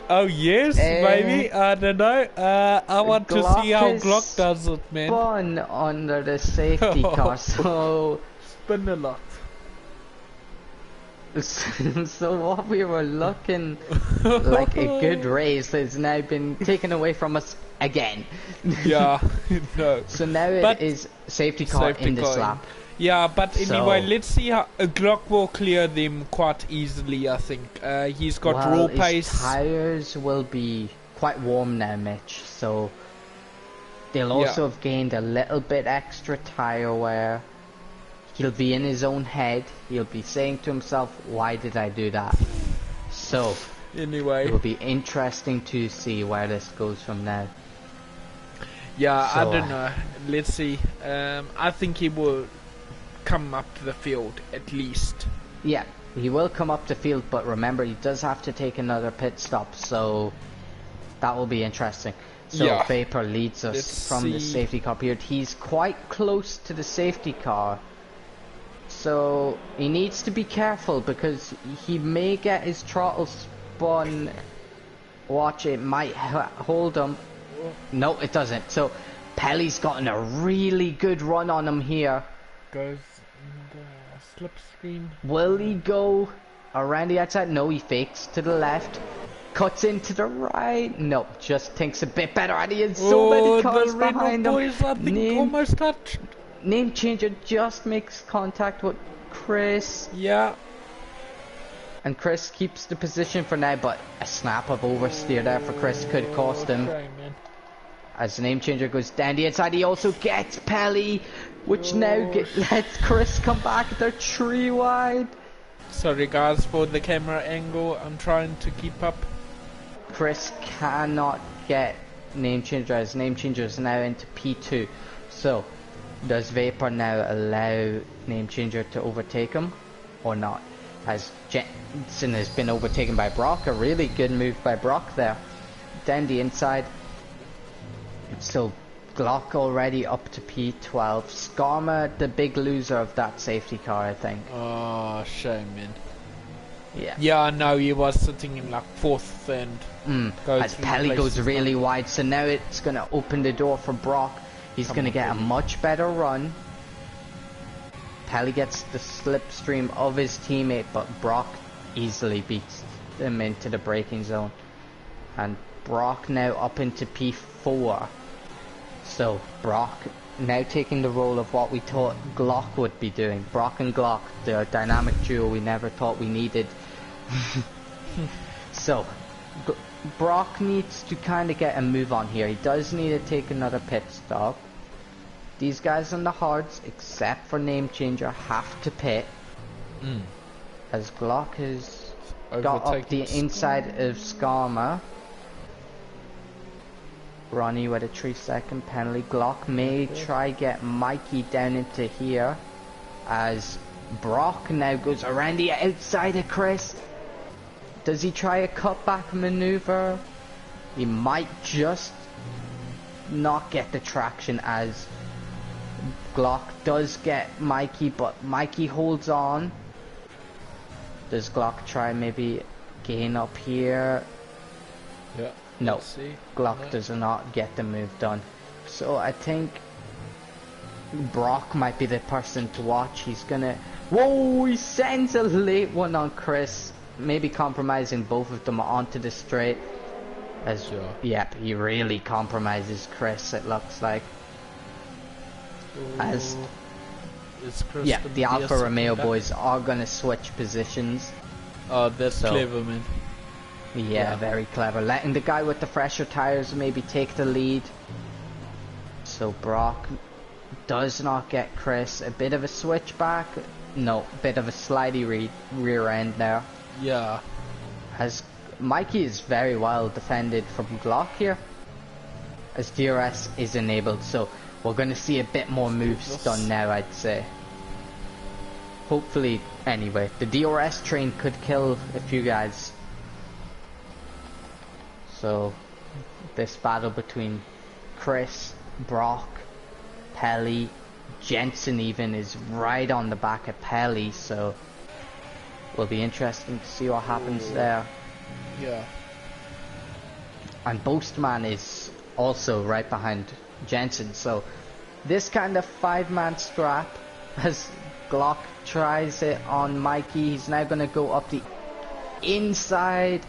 [SPEAKER 1] oh yes, maybe. I don't know. I want to see how Glock does it, man.
[SPEAKER 2] Spun under the safety car, so
[SPEAKER 1] Spin a lot.
[SPEAKER 2] so what we were looking like a good race has now been taken away from us again.
[SPEAKER 1] Yeah, no.
[SPEAKER 2] So now it is safety car in this lap.
[SPEAKER 1] Yeah, but anyway,
[SPEAKER 2] So-
[SPEAKER 1] let's see how Glock will clear them quite easily, I think. He's got raw
[SPEAKER 2] His
[SPEAKER 1] pace.
[SPEAKER 2] tires will be quite warm now, Mitch, so they'll also have gained a little bit extra tire wear. He'll be in his own head. He'll be saying to himself, why did I do that? So
[SPEAKER 1] Anyway.
[SPEAKER 2] it will be interesting to see where this goes from now.
[SPEAKER 1] Yeah, I
[SPEAKER 2] So,
[SPEAKER 1] don't know. Let's see. I think he will come up to the field at least.
[SPEAKER 2] Yeah, he will come up the field, but remember he does have to take another pit stop, so that will be interesting. So
[SPEAKER 1] Yeah.
[SPEAKER 2] Vapor leads us
[SPEAKER 1] Let's
[SPEAKER 2] from the
[SPEAKER 1] see.
[SPEAKER 2] safety car period. He's quite close to the safety car, so he needs to be careful because he may get his throttle spun. Watch, it might hold him. No, it doesn't. So Pelly's gotten a really good run on him here.
[SPEAKER 1] Goes in the slipstream.
[SPEAKER 2] Will he go around the outside? No, he fakes to the left. Cuts into the right. No, just thinks a bit better. And he has so many cars
[SPEAKER 1] the
[SPEAKER 2] behind
[SPEAKER 1] Renault
[SPEAKER 2] him.
[SPEAKER 1] boys, I think, almost touched.
[SPEAKER 2] Name Changer just makes contact with Chris.
[SPEAKER 1] Yeah.
[SPEAKER 2] And Chris keeps the position for now, but a snap of oversteer there for Chris could cost him.
[SPEAKER 1] Okay, man.
[SPEAKER 2] As the name changer goes down the inside, he also gets Pelly, which now lets Chris come back. They're 3 wide.
[SPEAKER 1] Sorry guys for the camera angle, I'm trying to keep up.
[SPEAKER 2] Chris cannot get name changer, as name changer is now into P2. So, does Vapor now allow name changer to overtake him or not? As Jensen has been overtaken by Brock, a really good move by Brock there. Down the inside. So Glock already up to P12. Skarma, the big loser of that safety car, I think.
[SPEAKER 1] Oh, shame, man.
[SPEAKER 2] Yeah.
[SPEAKER 1] Yeah, I know, he was sitting in like 4th and
[SPEAKER 2] as Pelly goes really wide, so now it's going to open the door for Brock. He's going to get a much better run. Pelly gets the slipstream of his teammate, but Brock easily beats him into the braking zone. And Brock now up into P4. So Brock now taking the role of what we thought Glock would be doing. Brock and Glock, the dynamic duo we never thought we needed. So Brock needs to kind of get a move on here. He does need to take another pit stop. These guys on the hards, except for name changer, have to pit. As Glock has got up the inside of Skarma. Ronnie with a 3-second penalty. Glock may try get Mikey down into here, as Brock now goes around the outside of Chris. Does he try a cutback maneuver? He might just not get the traction, as Glock does get Mikey, but Mikey holds on. Does Glock try maybe gain up here?
[SPEAKER 1] Yeah.
[SPEAKER 2] No, Glock does not get the move done. So I think Brock might be the person to watch. He's gonna... Whoa, he sends a late one on Chris. Maybe compromising both of them onto the straight. As yep, he really compromises Chris, it looks like. As yeah, the Alfa Romeo boys are gonna switch positions.
[SPEAKER 1] Oh, that's clever, man.
[SPEAKER 2] Yeah, very clever. Letting the guy with the fresher tires maybe take the lead. So Brock does not get Chris. A bit of a switchback. No, bit of a slidey rear end there.
[SPEAKER 1] Yeah.
[SPEAKER 2] As Mikey is very well defended from Glock here. As DRS is enabled. So we're going to see a bit more moves done now, I'd say. Hopefully, anyway. The DRS train could kill a few guys. So, this battle between Chris, Brock, Pelly, Jensen even is right on the back of Pelly, so will be interesting to see what happens there.
[SPEAKER 1] Yeah.
[SPEAKER 2] And Boastman is also right behind Jensen, so this kind of 5-man scrap as Glock tries it on Mikey. He's now going to go up the inside.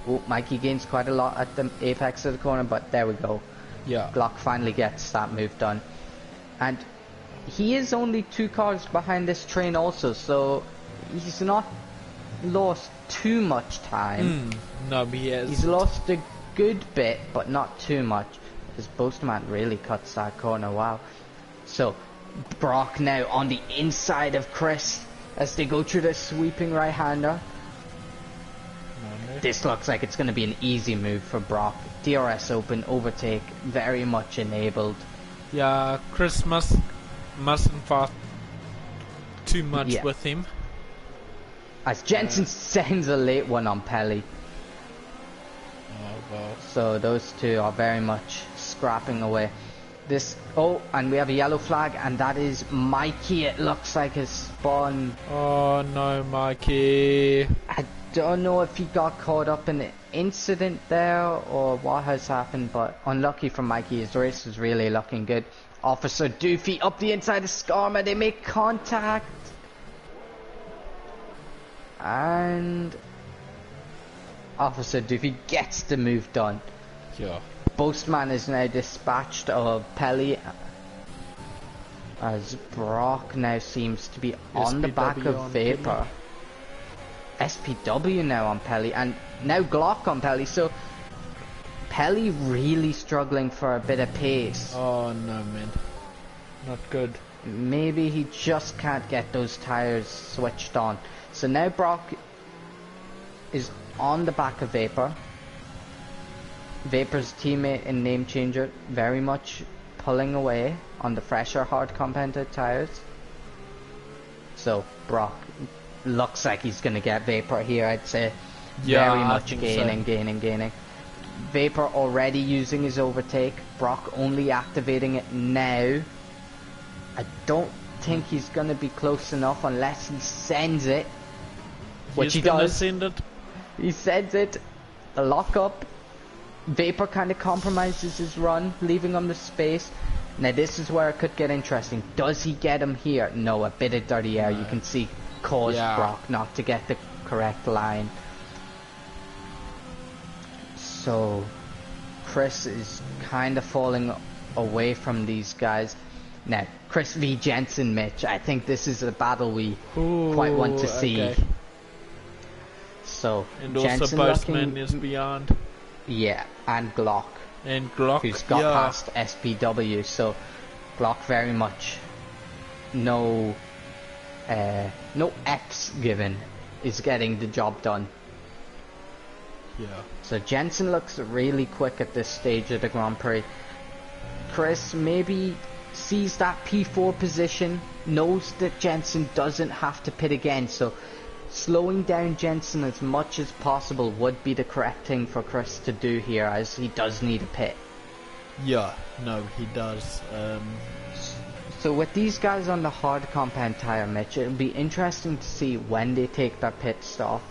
[SPEAKER 2] Oh, Mikey gains quite a lot at the apex of the corner, but there we go.
[SPEAKER 1] Yeah.
[SPEAKER 2] Glock finally gets that move done. And he is only 2 cars behind this train also, so he's not lost too much time.
[SPEAKER 1] No, but he has.
[SPEAKER 2] He's lost a good bit, but not too much. His Boastman really cuts that corner, wow. So, Brock now on the inside of Chris as they go through the sweeping right-hander. This looks like it's going to be an easy move for Brock. DRS open, overtake, very much enabled.
[SPEAKER 1] Yeah, Chris mustn't fast too much with him.
[SPEAKER 2] As Jensen sends a late one on Pelly.
[SPEAKER 1] Oh, wow.
[SPEAKER 2] So those two are very much scrapping away. And we have a yellow flag, and that is Mikey. It looks like his spawn.
[SPEAKER 1] Oh no, Mikey.
[SPEAKER 2] I don't know if he got caught up in an incident there or what has happened, but unlucky for Mikey. His race was really looking good. Officer Doofy up the inside of Skarma. They make contact. And Officer Doofy gets the move done.
[SPEAKER 1] Yeah.
[SPEAKER 2] Boastman is now dispatched of Pelly, as Brock now seems to be on the back of Vapor. SPW now on Pelly, and now Glock on Pelly. So Pelly really struggling for a bit of pace.
[SPEAKER 1] Oh no, man. Not good.
[SPEAKER 2] Maybe he just can't get those tires switched on. So now Brock is on the back of Vapor. Vapor's teammate and name changer very much pulling away on the fresher hard compounded tires. So Brock looks like he's gonna get Vapor here, I'd say.
[SPEAKER 1] Yeah,
[SPEAKER 2] very much
[SPEAKER 1] I think
[SPEAKER 2] gaining. Vapor already using his overtake. Brock only activating it now. I don't think he's gonna be close enough unless he sends it. Which he does.
[SPEAKER 1] Send it.
[SPEAKER 2] He sends it. The lock up. Vapor kind of compromises his run, leaving him the space. Now this is where it could get interesting. Does he get him here? No, a bit of dirty air, you can see, caused Brock not to get the correct line. So Chris is kind of falling away from these guys. Now, Chris v Jensen, Mitch, I think this is a battle we quite want to see.
[SPEAKER 1] Okay.
[SPEAKER 2] So,
[SPEAKER 1] and
[SPEAKER 2] Jensen
[SPEAKER 1] also Postman is beyond.
[SPEAKER 2] Yeah, and Glock.
[SPEAKER 1] And Glock,
[SPEAKER 2] who's got past SPW, so Glock very much no F's given, is getting the job done.
[SPEAKER 1] Yeah.
[SPEAKER 2] So Jensen looks really quick at this stage of the Grand Prix. Chris maybe sees that P4 position, knows that Jensen doesn't have to pit again, so slowing down Jensen as much as possible would be the correct thing for Chris to do here, as he does need a pit.
[SPEAKER 1] Yeah, no, he does.
[SPEAKER 2] So with these guys on the hard compound tire, Mitch, it'll be interesting to see when they take their pit stop.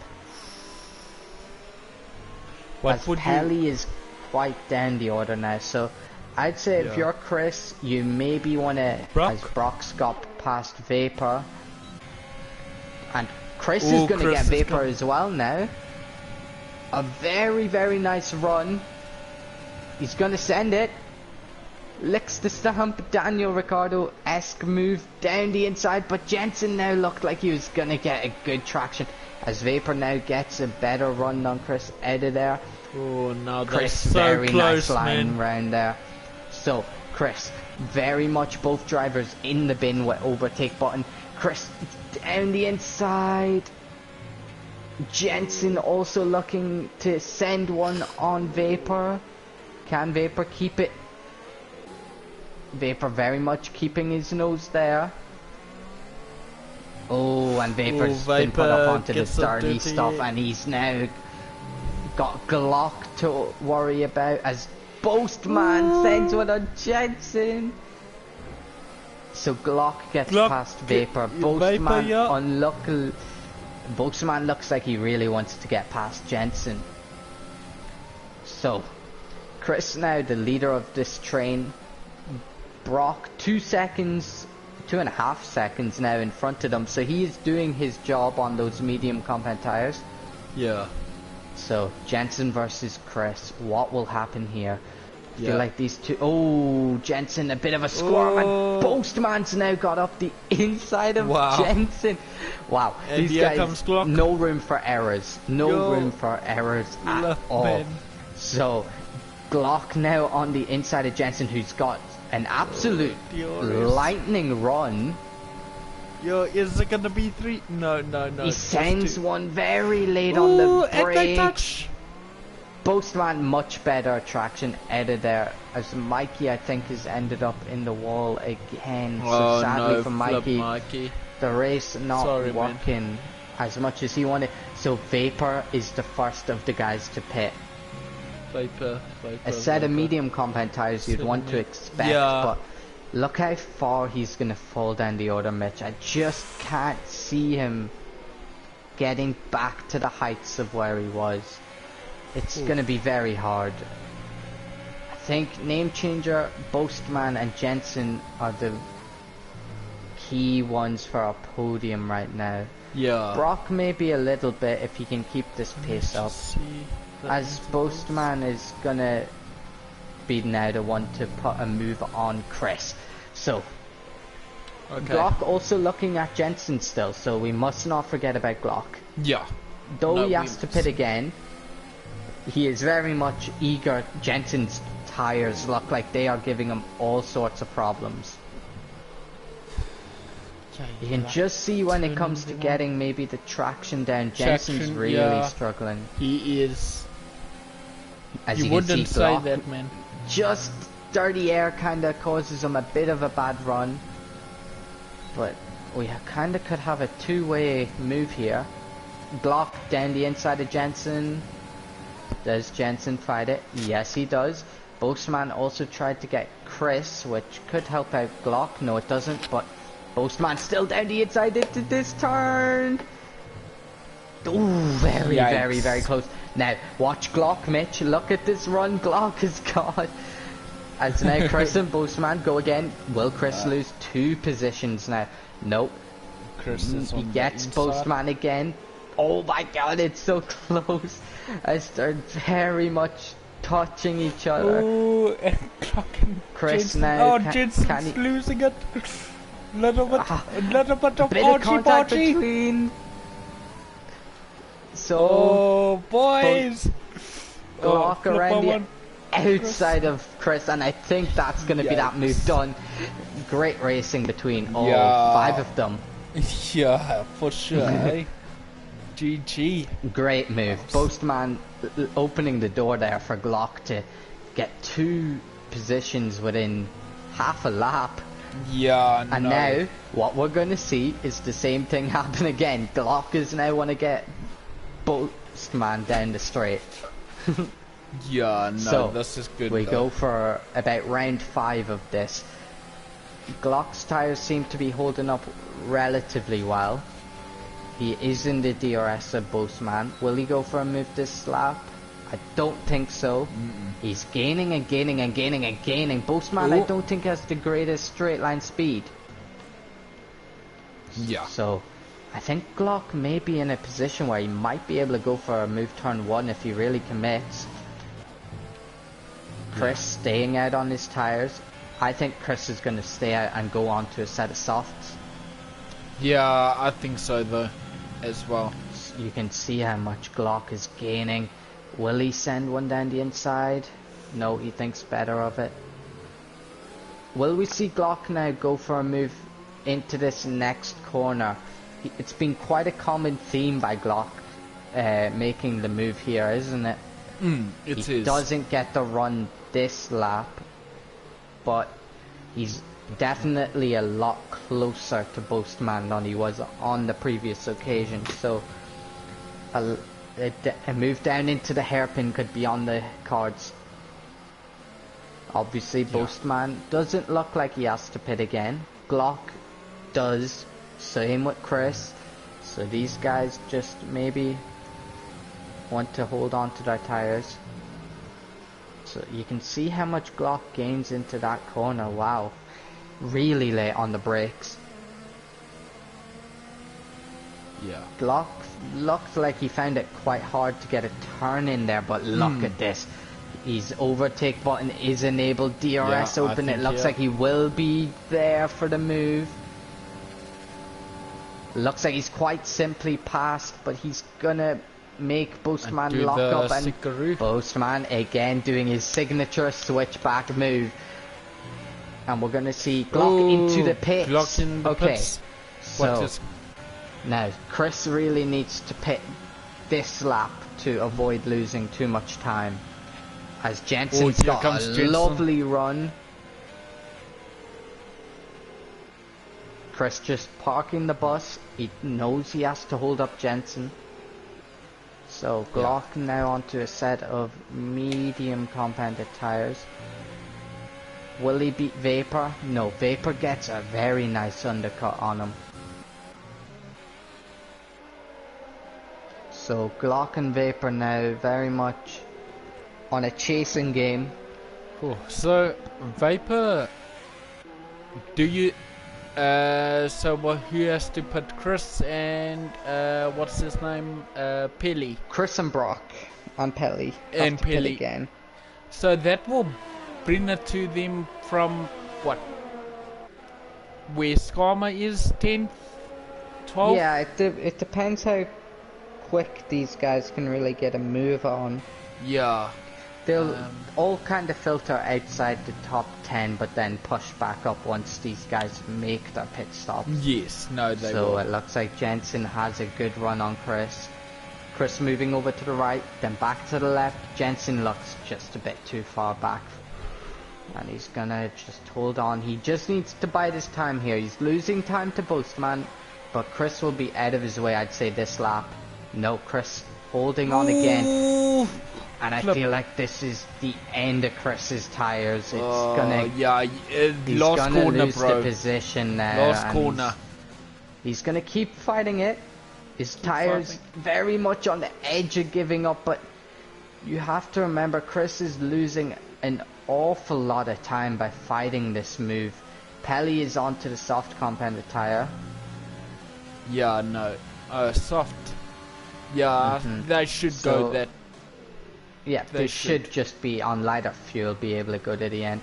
[SPEAKER 2] As Pelly is quite down the order now, so I'd say if you're Chris, you maybe want to, as Brock's got past Vapor, and Chris is going to get Vapor as well now. A very, very nice run. He's going to send it. Licks the stump. Daniel Ricciardo-esque move down the inside, but Jensen now looked like he was going to get a good traction. As Vapor now gets a better run on Chris out of there.
[SPEAKER 1] Oh, now
[SPEAKER 2] Chris,
[SPEAKER 1] they're so
[SPEAKER 2] very
[SPEAKER 1] close,
[SPEAKER 2] nice line
[SPEAKER 1] man.
[SPEAKER 2] round there. So, Chris, very much both drivers in the bin with overtake button. Chris down the inside. Jensen also looking to send one on Vapor. Can Vapor keep it? Vapor very much keeping his nose there. Oh, and Vapor's been put up onto the dirty stuff, and he's now got Glock to worry about as Boastman sends one on Jensen. So Glock gets past Vapor. Boastman unlucky. Boastman looks like he really wants to get past Jensen. So Chris now the leader of this train. Brock 2.5 seconds now in front of them, so he is doing his job on those medium compound tires.
[SPEAKER 1] Yeah.
[SPEAKER 2] So Jensen versus Chris, what will happen here? I feel like these two. Oh, Jensen, a bit of a squirm, and Boastman's now got up the inside of Jensen. Wow,
[SPEAKER 1] and
[SPEAKER 2] these guys, no room for errors. No room for errors at all. Man. So Glock now on the inside of Jensen, who's got an absolute lightning run.
[SPEAKER 1] Yo, is it gonna be 3? No.
[SPEAKER 2] He sends one very late on the brake. Boastman much better traction out of there, as Mikey I think has ended up in the wall again. So sadly for Mikey, the race not working as much as he wanted. So Vapor is the first of the guys to pit.
[SPEAKER 1] Vapor,
[SPEAKER 2] a set of medium compound tires you'd want to expect, but look how far he's going to fall down the order, Mitch. I just can't see him getting back to the heights of where he was. It's going to be very hard. I think Name Changer, Boastman and Jensen are the key ones for a podium right now.
[SPEAKER 1] Yeah.
[SPEAKER 2] Brock maybe a little bit if he can keep this pace up. As Boastman is gonna be now the one to put a move on Chris. So Glock also looking at Jensen still, so we must not forget about Glock.
[SPEAKER 1] Yeah.
[SPEAKER 2] Though he has to pit again, He is very much eager. Jensen's tires look like they are giving him all sorts of problems.
[SPEAKER 1] Yeah,
[SPEAKER 2] You can just see when it comes to getting maybe the traction down. Jensen's really struggling.
[SPEAKER 1] He is.
[SPEAKER 2] As
[SPEAKER 1] you
[SPEAKER 2] you
[SPEAKER 1] wouldn't
[SPEAKER 2] can see,
[SPEAKER 1] say
[SPEAKER 2] Glock,
[SPEAKER 1] that, man.
[SPEAKER 2] just dirty air kind of causes him a bit of a bad run. But we kind of could have a two-way move here. Glock down the inside of Jensen. Does Jensen fight it? Yes, he does. Boastman also tried to get Chris, which could help out Glock. No, it doesn't, but Boastman still down the inside into this turn. Ooh, very,
[SPEAKER 1] Yikes.
[SPEAKER 2] very, very close. Now, watch Glock, Mitch. Look at this run Glock has got. As now Chris and Boastman go again. Will Chris lose 2 positions now? Nope.
[SPEAKER 1] Chris is
[SPEAKER 2] He
[SPEAKER 1] on
[SPEAKER 2] gets
[SPEAKER 1] the inside.
[SPEAKER 2] Boastman again. Oh my god, it's so close. As they're very much touching each other.
[SPEAKER 1] Ooh, and Glock and
[SPEAKER 2] Chris
[SPEAKER 1] Jensen.
[SPEAKER 2] now,
[SPEAKER 1] Oh, Jensen's losing it. Little bit of
[SPEAKER 2] bit of contact
[SPEAKER 1] argy-bargy.
[SPEAKER 2] between. So,
[SPEAKER 1] Oh, boys.
[SPEAKER 2] Glock
[SPEAKER 1] flip
[SPEAKER 2] around the
[SPEAKER 1] one.
[SPEAKER 2] outside of Chris, and I think that's going to be that move done. Great racing between all 5 of them.
[SPEAKER 1] Yeah, for sure. eh? GG.
[SPEAKER 2] Great move. Boastman opening the door there for Glock to get 2 positions within half a lap.
[SPEAKER 1] Yeah,
[SPEAKER 2] And
[SPEAKER 1] no.
[SPEAKER 2] now, what we're going to see is the same thing happen again. Glock is now want to get Boastman down the straight.
[SPEAKER 1] Yeah, no,
[SPEAKER 2] So,
[SPEAKER 1] this is good.
[SPEAKER 2] We
[SPEAKER 1] though.
[SPEAKER 2] go for about round 5 of this. Glock's tires seem to be holding up relatively well. He is in the DRS of Boastman. Will he go for a move this lap? I don't think so. He's gaining and gaining and gaining and gaining. Boastman, I don't think has the greatest straight line speed.
[SPEAKER 1] Yeah.
[SPEAKER 2] So, I think Glock may be in a position where he might be able to go for a move turn 1 if he really commits. Chris staying out on his tires. I think Chris is going to stay out and go on to a set of softs.
[SPEAKER 1] Yeah, I think so though, as well.
[SPEAKER 2] You can see how much Glock is gaining. Will he send one down the inside? No, he thinks better of it. Will we see Glock now go for a move into this next corner? It's been quite a common theme by Glock making the move here, isn't it? He doesn't get the run this lap, but he's definitely a lot closer to Boastman than he was on the previous occasion. So a move down into the hairpin could be on the cards. Obviously, Boastman doesn't look like he has to pit again. Glock does. Same with Chris. So these guys just maybe want to hold on to their tires. So you can see how much Glock gains into that corner. Wow. Really late on the brakes.
[SPEAKER 1] Yeah.
[SPEAKER 2] Glock looked like he found it quite hard to get a turn in there, but look at this. His overtake button is enabled. DRS open. It looks like he will be there for the move. Looks like he's quite simply passed, but he's gonna make Boastman lock up, and Boastman again doing his signature switchback move. And we're gonna see Glock into the pits.
[SPEAKER 1] Glock in the pits.
[SPEAKER 2] So now Chris really needs to pit this lap to avoid losing too much time, as Jensen's got a lovely run. Chris just parking the bus. He knows he has to hold up Jensen. So Glock now onto a set of medium compounded tires. Will he beat Vapor? No, Vapor gets a very nice undercut on him. So Glock and Vapor now very much on a chasing game.
[SPEAKER 1] Cool. So Vapor, do you so who has to put Chris and what's his name, Pelly?
[SPEAKER 2] Chris and Brock on Pelly
[SPEAKER 1] and Pelly
[SPEAKER 2] again.
[SPEAKER 1] So that will bring it to them from what, where Skarma is, 10th, 12th?
[SPEAKER 2] Yeah, it depends how quick these guys can really get a move on.
[SPEAKER 1] Yeah.
[SPEAKER 2] They'll all kind of filter outside the top 10, but then push back up once these guys make their pit stops.
[SPEAKER 1] Yes, no, they
[SPEAKER 2] so
[SPEAKER 1] will.
[SPEAKER 2] It looks like Jensen has a good run on Chris. Chris moving over to the right, then back to the left. Jensen looks just a bit too far back. And he's gonna just hold on. He just needs to bide his time here. He's losing time to Boastman, but Chris will be out of his way, I'd say, this lap. No, Chris holding on again. And I feel like this is the end of Chris's tires. It's gonna, he's
[SPEAKER 1] last
[SPEAKER 2] gonna
[SPEAKER 1] corner,
[SPEAKER 2] lose
[SPEAKER 1] bro.
[SPEAKER 2] the position there.
[SPEAKER 1] Last corner.
[SPEAKER 2] He's gonna keep fighting it. His tires very much on the edge of giving up, but you have to remember Chris is losing an awful lot of time by fighting this move. Pelly is onto the soft compounded tire.
[SPEAKER 1] Yeah, no. Soft. Yeah, they should go that.
[SPEAKER 2] Yeah, they should just be on lighter fuel, be able to go to the end.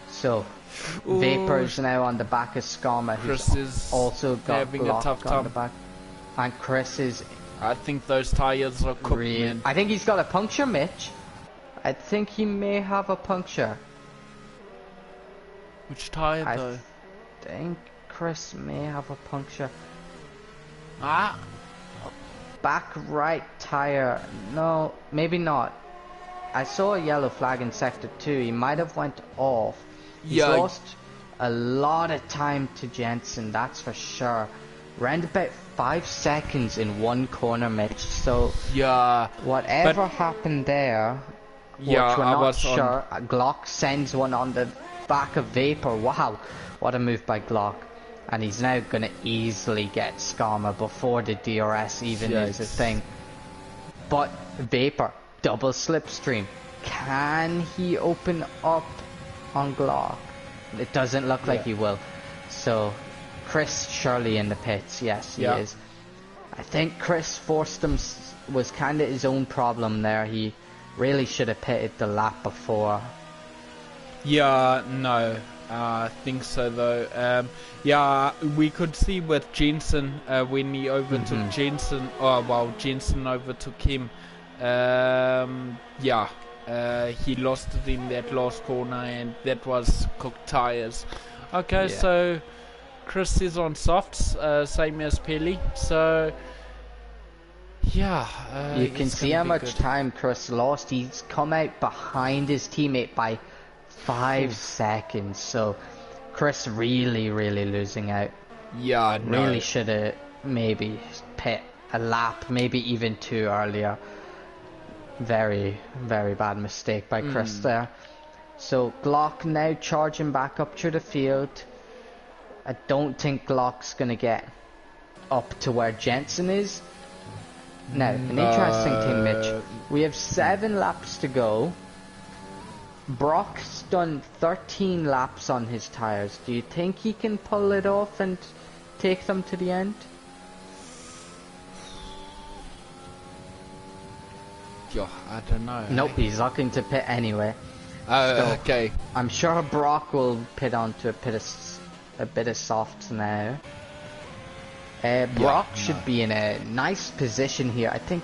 [SPEAKER 2] So, Vapor's now on the back of Skarma, who's also got
[SPEAKER 1] having a tough time
[SPEAKER 2] on the back. And Chris is...
[SPEAKER 1] I think those tires are cooked, man.
[SPEAKER 2] I think he's got a puncture, Mitch. I think he may have a puncture.
[SPEAKER 1] Which tire, though?
[SPEAKER 2] I think Chris may have a puncture. Back right tire. No, maybe not. I saw a yellow flag in sector 2. He might have went off. He's lost a lot of time to Jensen, that's for sure. Around about 5 seconds in one corner, Mitch. So whatever happened there, which we're not sure. Glock sends one on the back of Vapor. Wow, what a move by Glock. And he's now going to easily get Skarma before the DRS even is a thing. But Vapor, double slipstream. Can he open up on Glock? It doesn't look like he will. So, Chris surely in the pits. Yes, he is. I think Chris forced him, was kind of his own problem there. He really should have pitted the lap before.
[SPEAKER 1] Yeah, no. I think so though. We could see with Jensen when he overtook Jensen. Jensen overtook him. He lost it in that last corner, and that was cooked tires. Okay, so Chris is on softs, same as Pelly. So
[SPEAKER 2] you can see how much time Chris lost. He's come out behind his teammate by 5 seconds, so Chris really losing out. Really should have maybe pit a lap, maybe even 2 earlier. Very bad mistake by Chris there. So Glock now charging back up through the field. I don't think Glock's gonna get up to where Jensen is. Now, an interesting thing, Mitch. We have 7 laps to go. Brock's done 13 laps on his tires. Do you think he can pull it off and take them to the end?
[SPEAKER 1] I don't know.
[SPEAKER 2] Nope, he's looking to pit anyway.
[SPEAKER 1] Okay.
[SPEAKER 2] I'm sure Brock will pit onto a bit of softs now. Brock should be in a nice position here. I think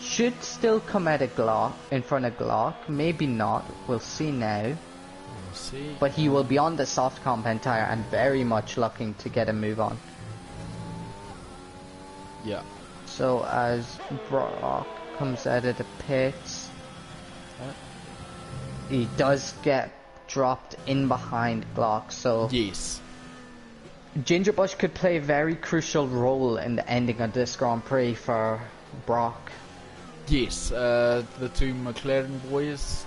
[SPEAKER 2] should still come out of Glock, in front of Glock. Maybe not. We'll see now.
[SPEAKER 1] We'll see.
[SPEAKER 2] But he will be on the soft compound tire and very much looking to get a move on.
[SPEAKER 1] Yeah.
[SPEAKER 2] So as Brock comes out of the pits, he does get dropped in behind Glock. So
[SPEAKER 1] yes,
[SPEAKER 2] Gingerbush could play a very crucial role in the ending of this Grand Prix for Brock.
[SPEAKER 1] Yes, the 2 McLaren boys.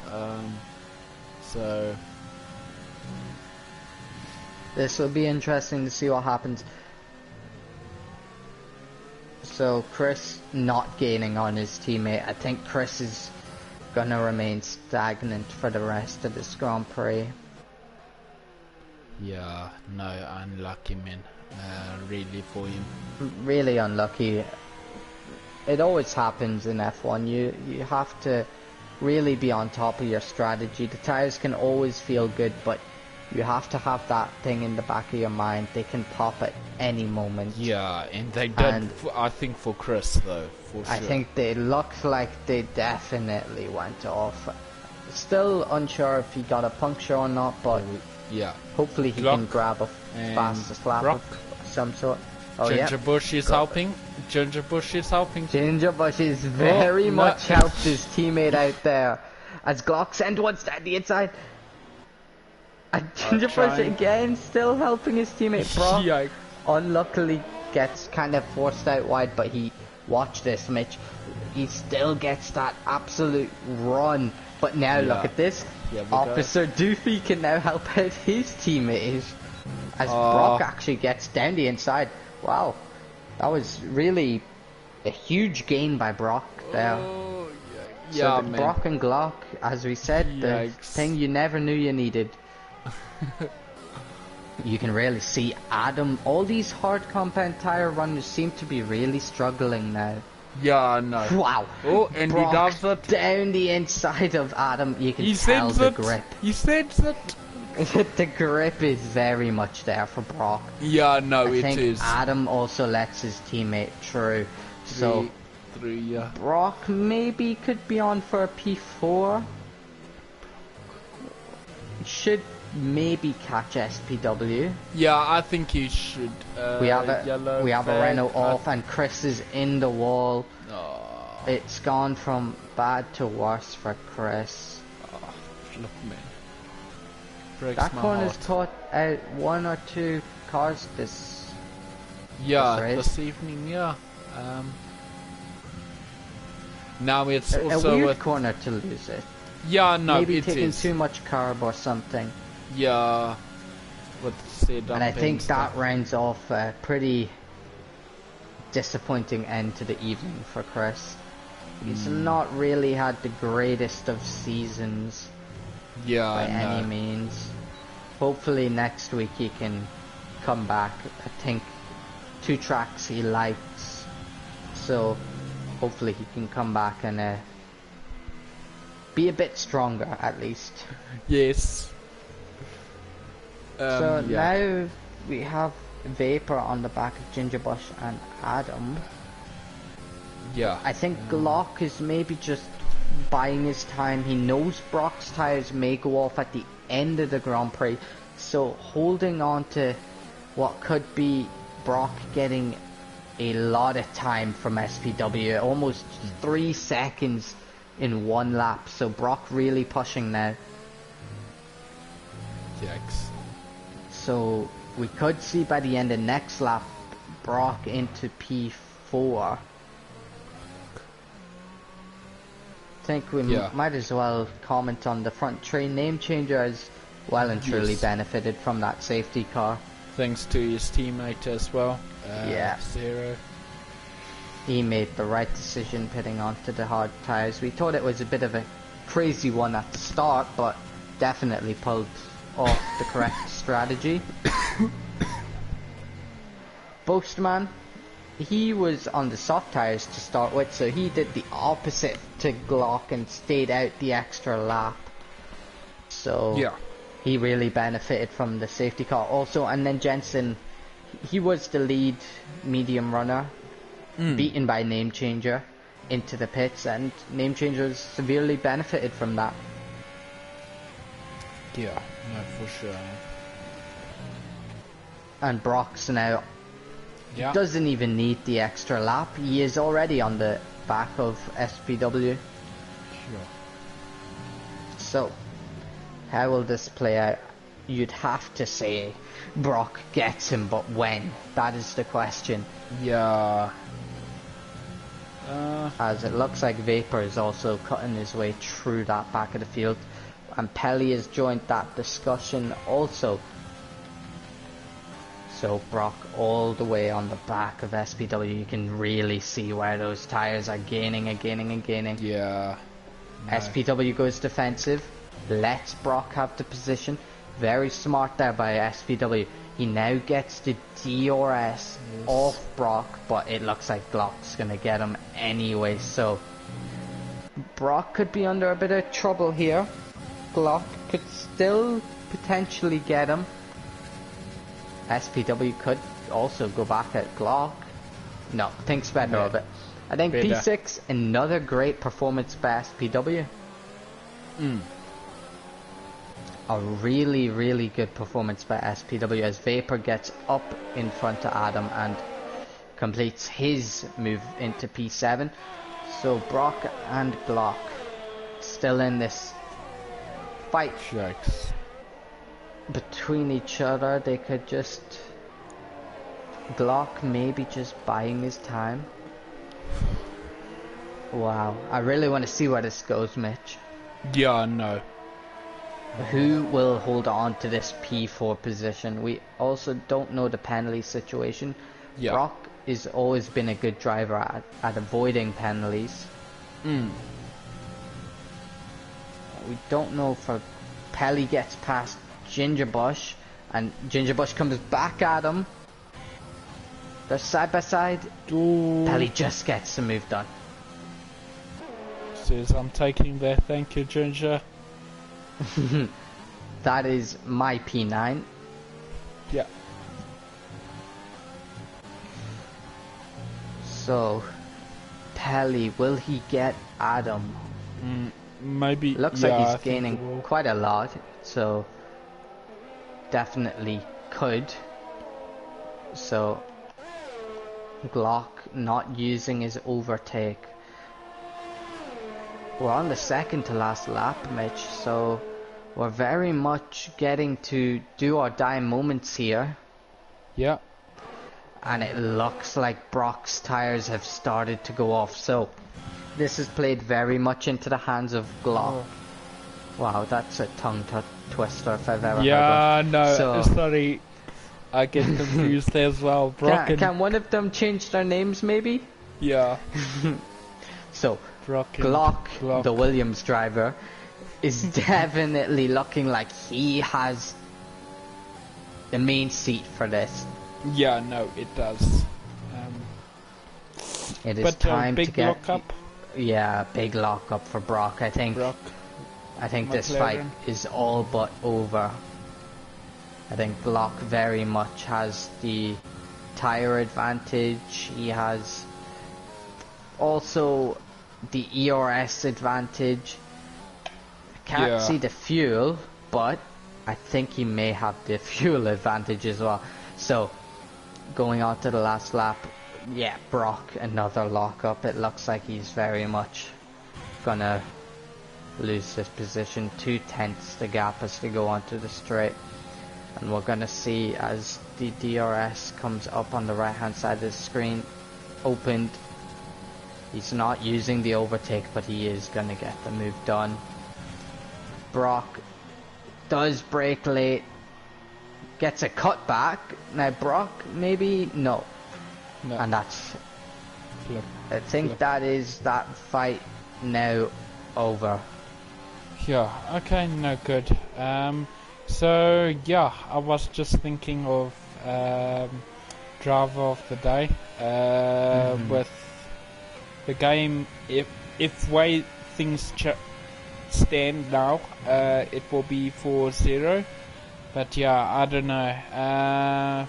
[SPEAKER 1] So
[SPEAKER 2] this will be interesting to see what happens. So Chris not gaining on his teammate. I think Chris is gonna remain stagnant for the rest of this Grand Prix.
[SPEAKER 1] Yeah, no, unlucky, man. Really for him.
[SPEAKER 2] Really unlucky. It always happens in F1. You have to really be on top of your strategy. The tires can always feel good, but You have to have that thing in the back of your mind. They can pop at any moment.
[SPEAKER 1] Yeah, and they did,
[SPEAKER 2] And
[SPEAKER 1] I think, for Chris, though, for sure.
[SPEAKER 2] I think they looked like they definitely went off. Still unsure if he got a puncture or not, but
[SPEAKER 1] yeah,
[SPEAKER 2] hopefully he
[SPEAKER 1] Glock
[SPEAKER 2] can grab a fast slap
[SPEAKER 1] Brock.
[SPEAKER 2] of some sort. Oh
[SPEAKER 1] Ginger
[SPEAKER 2] yeah,
[SPEAKER 1] Bush is helping. Ginger Bush is helping.
[SPEAKER 2] Ginger Bush is very
[SPEAKER 1] no.
[SPEAKER 2] much helped his teammate out there. As Glock sent one down the inside. And Ginger Bush again still helping his teammate. Brock
[SPEAKER 1] Yikes.
[SPEAKER 2] unluckily gets kind of forced out wide, but watch this, Mitch. He still gets that absolute run. But now look at this. Officer Doofy can now help out his teammate as Brock actually gets down the inside. Wow, that was really a huge gain by Brock there.
[SPEAKER 1] Yeah,
[SPEAKER 2] so Brock and Glock, as we said, the thing you never knew you needed. You can really see Adam. All these hard compound tire runners seem to be really struggling now.
[SPEAKER 1] Yeah, I know.
[SPEAKER 2] Wow.
[SPEAKER 1] Oh, and
[SPEAKER 2] Brock
[SPEAKER 1] he does it.
[SPEAKER 2] Down the inside of Adam. You can tell the grip.
[SPEAKER 1] He sends it.
[SPEAKER 2] The grip is very much there for Brock.
[SPEAKER 1] Yeah, no,
[SPEAKER 2] I think
[SPEAKER 1] it is.
[SPEAKER 2] Adam also lets his teammate through. So
[SPEAKER 1] yeah.
[SPEAKER 2] Brock maybe could be on for a P4. Should maybe catch SPW.
[SPEAKER 1] Yeah, I think he should.
[SPEAKER 2] We have a
[SPEAKER 1] yellow
[SPEAKER 2] Renault off, and Chris is in the wall.
[SPEAKER 1] Oh.
[SPEAKER 2] It's gone from bad to worse for Chris.
[SPEAKER 1] Oh, look, man. Breaks
[SPEAKER 2] That
[SPEAKER 1] my
[SPEAKER 2] corner's
[SPEAKER 1] heart.
[SPEAKER 2] caught out 1 or 2 cars this race.
[SPEAKER 1] This evening, yeah. Now it's
[SPEAKER 2] a
[SPEAKER 1] also
[SPEAKER 2] weird corner to lose it.
[SPEAKER 1] Yeah, no,
[SPEAKER 2] maybe
[SPEAKER 1] it
[SPEAKER 2] taking
[SPEAKER 1] is.
[SPEAKER 2] too much carb or something.
[SPEAKER 1] Yeah, with
[SPEAKER 2] and I think that rounds off a pretty disappointing end to the evening for Chris. He's not really had the greatest of seasons by any means. Hopefully next week he can come back. I think 2 tracks he likes, so hopefully he can come back and be a bit stronger at least.
[SPEAKER 1] Yes.
[SPEAKER 2] So now we have Vapor on the back of Ginger Bush and Adam.
[SPEAKER 1] Yeah.
[SPEAKER 2] I think Glock is maybe just buying his time. He knows Brock's tires may go off at the end of the Grand Prix, so holding on to what could be Brock getting a lot of time from SPW, almost 3 seconds in 1 lap, so Brock really pushing now.
[SPEAKER 1] Yikes.
[SPEAKER 2] So we could see by the end of next lap Brock into P4. I think we might as well comment on the front train name changer, as well and truly benefited from that safety car.
[SPEAKER 1] Thanks to his teammate as well. Zero.
[SPEAKER 2] He made the right decision pitting onto the hard tyres. We thought it was a bit of a crazy one at the start, but definitely pulled off the correct strategy. Boastman, he was on the soft tyres to start with, so he did the opposite to Glock and stayed out the extra lap. So he really benefited from the safety car also. And then Jensen, he was the lead medium runner, beaten by Name Changer into the pits, and Name Changer severely benefited from that.
[SPEAKER 1] Yeah, no, for sure.
[SPEAKER 2] And Brock's now doesn't even need the extra lap. He is already on the back of SPW.
[SPEAKER 1] Sure.
[SPEAKER 2] So, how will this play out? You'd have to say Brock gets him, but when? That is the question.
[SPEAKER 1] Yeah.
[SPEAKER 2] As it looks like Vapor is also cutting his way through that back of the field. And Pelly has joined that discussion also. So Brock all the way on the back of SPW. You can really see where those tyres are gaining and gaining and gaining.
[SPEAKER 1] Yeah. No.
[SPEAKER 2] SPW goes defensive. Lets Brock have the position. Very smart there by SPW. He now gets the DRS off Brock, but it looks like Glock's going to get him anyway. So Brock could be under a bit of trouble here. Glock could still potentially get him. SPW could also go back at Glock. No, thinks better of it. I think
[SPEAKER 1] Better.
[SPEAKER 2] P6, another great performance by SPW. A really, really good performance by SPW as Vapor gets up in front of Adam and completes his move into P7. So Brock and Glock still in this fight between each other. They could just... Glock maybe just buying his time. Wow, I really want to see where this goes, Mitch.
[SPEAKER 1] Yeah, I know.
[SPEAKER 2] Who will hold on to this P4 position? We also don't know the penalty situation.
[SPEAKER 1] Yeah.
[SPEAKER 2] Brock has always been a good driver at avoiding penalties. We don't know if Pelly gets past Gingerbush and Gingerbush comes back at him. They're side by side.
[SPEAKER 1] Ooh.
[SPEAKER 2] Pelly just gets the move done.
[SPEAKER 1] Says I'm taking that, thank you, Ginger.
[SPEAKER 2] That is my P9.
[SPEAKER 1] Yeah.
[SPEAKER 2] So, Pelly, will he get Adam?
[SPEAKER 1] Maybe.
[SPEAKER 2] Looks like he's gaining quite a lot, so definitely could. So, Glock not using his overtake. We're on the second to last lap, Mitch, so we're very much getting to do or die moments here.
[SPEAKER 1] Yeah.
[SPEAKER 2] And it looks like Brock's tires have started to go off, so this is played very much into the hands of Glock. Wow, that's a tongue twister if I've ever heard one.
[SPEAKER 1] Yeah, no,
[SPEAKER 2] So,
[SPEAKER 1] sorry. I get confused as well. Brock
[SPEAKER 2] can one of them change their names maybe?
[SPEAKER 1] Yeah.
[SPEAKER 2] So,
[SPEAKER 1] Brock and
[SPEAKER 2] Glock, the Williams driver, is definitely looking like he has the main seat for this.
[SPEAKER 1] Yeah, no, it does.
[SPEAKER 2] It is time
[SPEAKER 1] big
[SPEAKER 2] to get...
[SPEAKER 1] lockup.
[SPEAKER 2] Yeah, big lockup for Brock. I think this fight is all but over. I think Glock very much has the tire advantage. He has also the ERS advantage. I can't see the fuel, but I think he may have the fuel advantage as well. So, going on to the last lap, yeah, Brock, another lockup. It looks like he's very much gonna lose this position. 2/10 the gap as they go onto the straight. And we're gonna see as the DRS comes up on the right hand side of the screen, opened. He's not using the overtake, but he is gonna get the move done. Brock does brake late, gets a cut back. Now Brock, maybe no. And that's, I think that is that fight now over.
[SPEAKER 1] Yeah, okay, no good. So yeah, I was just thinking of driver of the day with the game. If way things stand now, it will be 4-0. But yeah, I don't know.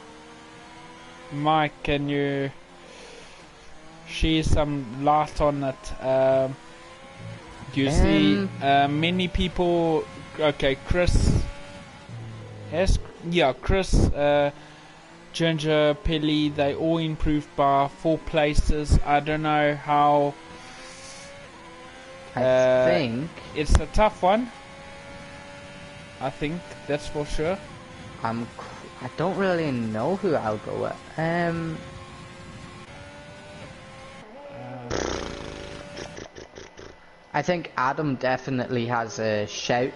[SPEAKER 1] Mike, can you share some light on it? Do you see many people? Okay, Chris. Yes, yeah, Chris, Ginger, Pelly, they all improved by 4 places. I don't know how.
[SPEAKER 2] I think
[SPEAKER 1] it's a tough one. I think that's for sure.
[SPEAKER 2] I don't really know who I'll go with. I think Adam definitely has a shout.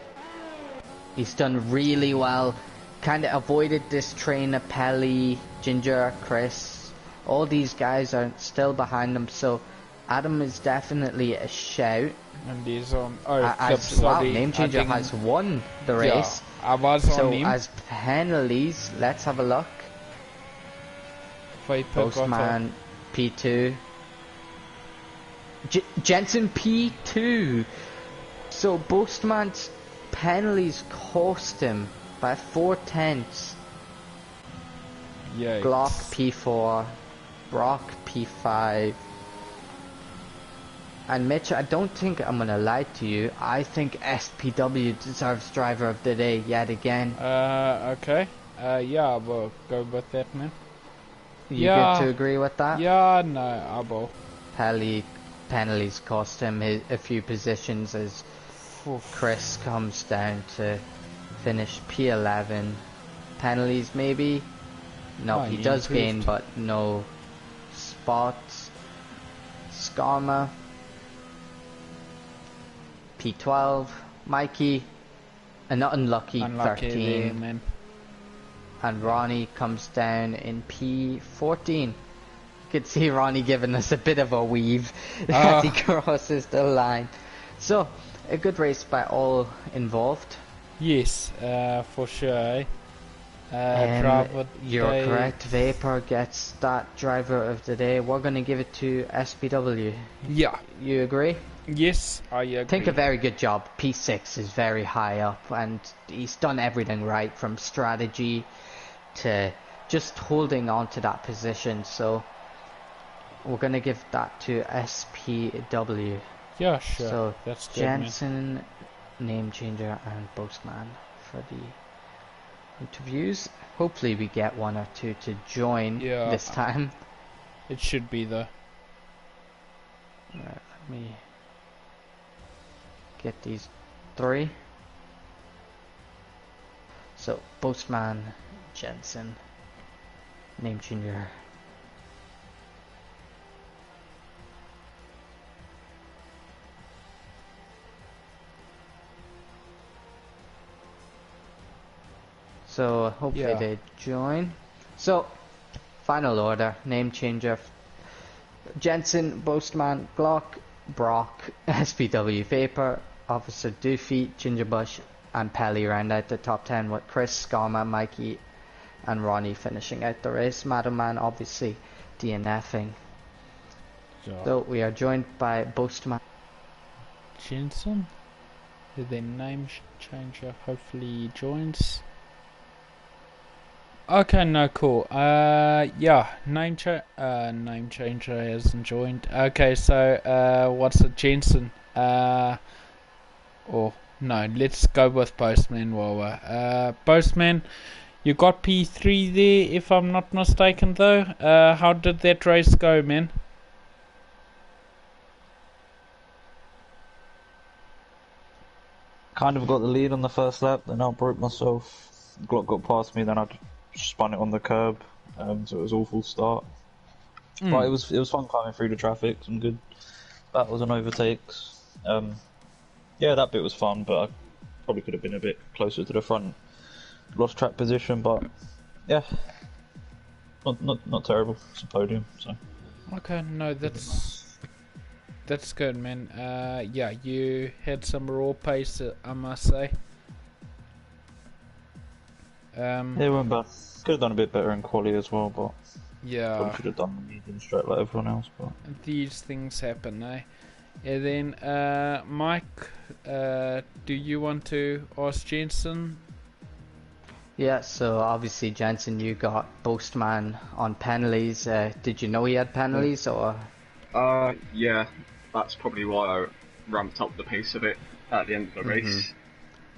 [SPEAKER 2] He's done really well. Kind of avoided this train of Pelly, Ginger, Chris. All these guys are still behind him, so Adam is definitely a shout.
[SPEAKER 1] And he's on.
[SPEAKER 2] Wow, Name Changer has won the race.
[SPEAKER 1] Yeah, I was on him.
[SPEAKER 2] So as penalties, let's have a look. Postman P2. Jensen P2. So Postman's penalties cost him by 4/10.
[SPEAKER 1] Yeah.
[SPEAKER 2] Glock P4, Brock P5. And Mitch, I don't think I'm gonna lie to you. I think SPW deserves driver of the day yet again.
[SPEAKER 1] Okay. Yeah, we'll go with that, man.
[SPEAKER 2] You good to agree with that?
[SPEAKER 1] Yeah, no, I will.
[SPEAKER 2] Penalties cost him a few positions as Chris comes down to finish P11. Penalties maybe? No, he does gain, but no spots. Skarma. P12. Mikey. An unlucky 13.
[SPEAKER 1] There, man.
[SPEAKER 2] And Ronnie comes down in P14. You could see Ronnie giving us a bit of a weave as he crosses the line. So, a good race by all involved.
[SPEAKER 1] Yes, for sure.
[SPEAKER 2] You're correct. Vapor gets that driver of the day. We're going to give it to SPW.
[SPEAKER 1] Yeah.
[SPEAKER 2] You agree?
[SPEAKER 1] Yes, I agree.
[SPEAKER 2] I think a very good job. P6 is very high up and he's done everything right, from strategy to just holding on to that position. So we're going to give that to SPW.
[SPEAKER 1] Yeah, sure.
[SPEAKER 2] So
[SPEAKER 1] that's good,
[SPEAKER 2] Jensen, name changer, and Boastman for the interviews. Hopefully we get one or two to join this time.
[SPEAKER 1] It should be though.
[SPEAKER 2] Right, let me get these 3. So Boastman, Jensen, name changer. So hopefully they join. So final order: name changer, Jensen, Boastman, Glock, Brock, SPW, Vapor, Officer Doofy, Gingerbush, and Pelly round out the top 10, with Chris, Skarma, Mikey, and Ronnie finishing out the race. Madam Man obviously DNFing. So we are joined by Boastman.
[SPEAKER 1] Jensen, the name changer, hopefully joins. Okay, no, cool. Yeah, name changer hasn't joined. Okay, so what's it, Jensen? Or no, let's go with Postman while we're Postman. You got P3 there, if I'm not mistaken, though. How did that race go, man?
[SPEAKER 3] Kind of got the lead on the first lap, then I broke myself. Glock got past me, then I spun it on the curb, so it was an awful start. But it was fun climbing through the traffic, some good battles and overtakes. Yeah, that bit was fun, but I probably could have been a bit closer to the front. Lost track position, but yeah, not terrible. It's a podium, so.
[SPEAKER 1] Okay, no, that's good, man. Yeah, you had some raw pace, I must say.
[SPEAKER 3] Yeah, it went bad. Could have done a bit better in quali as well, but
[SPEAKER 1] yeah,
[SPEAKER 3] probably should have done the medium straight like everyone else. But
[SPEAKER 1] these things happen, eh? And then, Mike, do you want to ask Jensen?
[SPEAKER 2] Yeah, so obviously Jensen, you got Boastman on penalties. Did you know he had penalties, or?
[SPEAKER 4] Yeah, that's probably why I ramped up the pace a bit at the end of the race.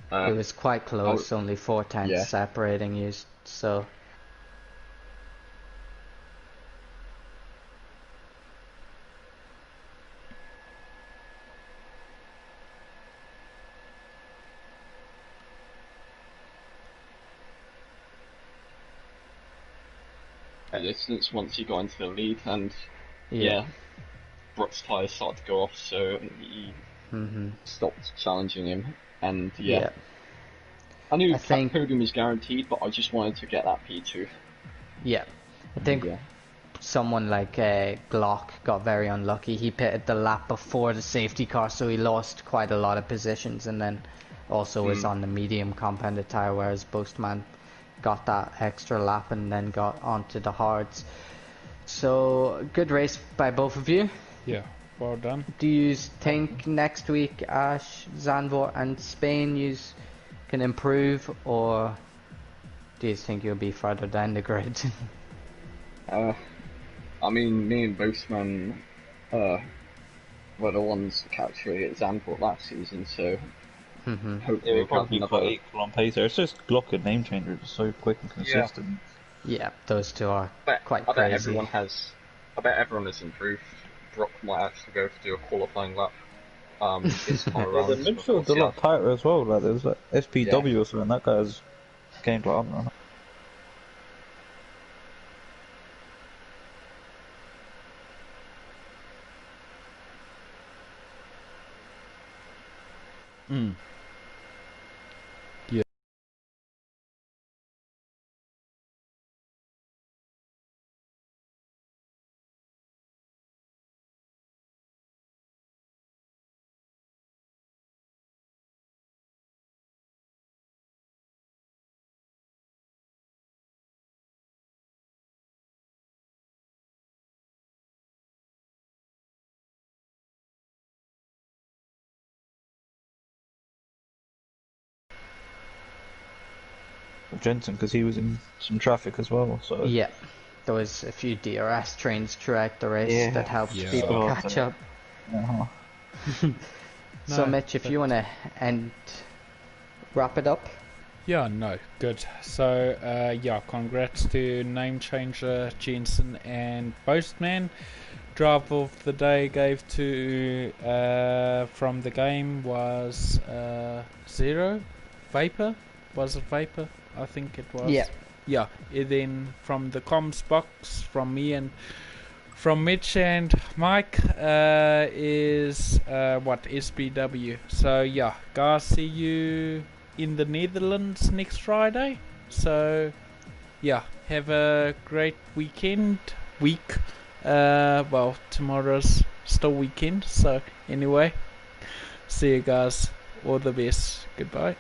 [SPEAKER 2] It was quite close, only 4/10 separating you, so.
[SPEAKER 4] At distance once he got into the lead, and Brock's tyres started to go off, so he stopped challenging him, and I knew podium was guaranteed, but I just wanted to get that P2.
[SPEAKER 2] Yeah, I think someone like Glock got very unlucky. He pitted the lap before the safety car, so he lost quite a lot of positions, and then also was on the medium compounded tyre, whereas Boastman got that extra lap and then got onto the hards. So good race by both of you.
[SPEAKER 1] Yeah, well done.
[SPEAKER 2] Do you think next week Ash, Zandvoort and Spain you can improve, or do you think you'll be further down the grid?
[SPEAKER 4] I mean, me and Boastman were the ones to catch the example last season, so hopefully
[SPEAKER 3] we'll
[SPEAKER 4] we'll
[SPEAKER 3] probably be quite equal on pace there. It's just Glock and name changer are just so quick and consistent.
[SPEAKER 2] Yeah, those two are quite
[SPEAKER 4] I bet
[SPEAKER 2] crazy.
[SPEAKER 4] I bet everyone has improved. Brock might actually go to do a qualifying lap. This time around.
[SPEAKER 3] The midfield's a lot tighter as well. Like there's like SPW or something. That guy's gained like I don't know.
[SPEAKER 1] Yeah.
[SPEAKER 3] Jensen, because he was in some traffic as well. So
[SPEAKER 2] yeah, there was a few DRS trains throughout the race that helped people catch up. So Mitch, if you want to wrap it up.
[SPEAKER 1] Yeah, no, good. So, congrats to name changer Jensen and Boastman. Drive of the day gave to from the game was Zero Vapor. Was it Vapor? I think it was. Yeah. And then from the comms box, from me and from Mitch and Mike is SBW. So yeah, guys, see you in the Netherlands next Friday. So yeah, have a great week. Tomorrow's still weekend. So anyway, see you guys. All the best. Goodbye.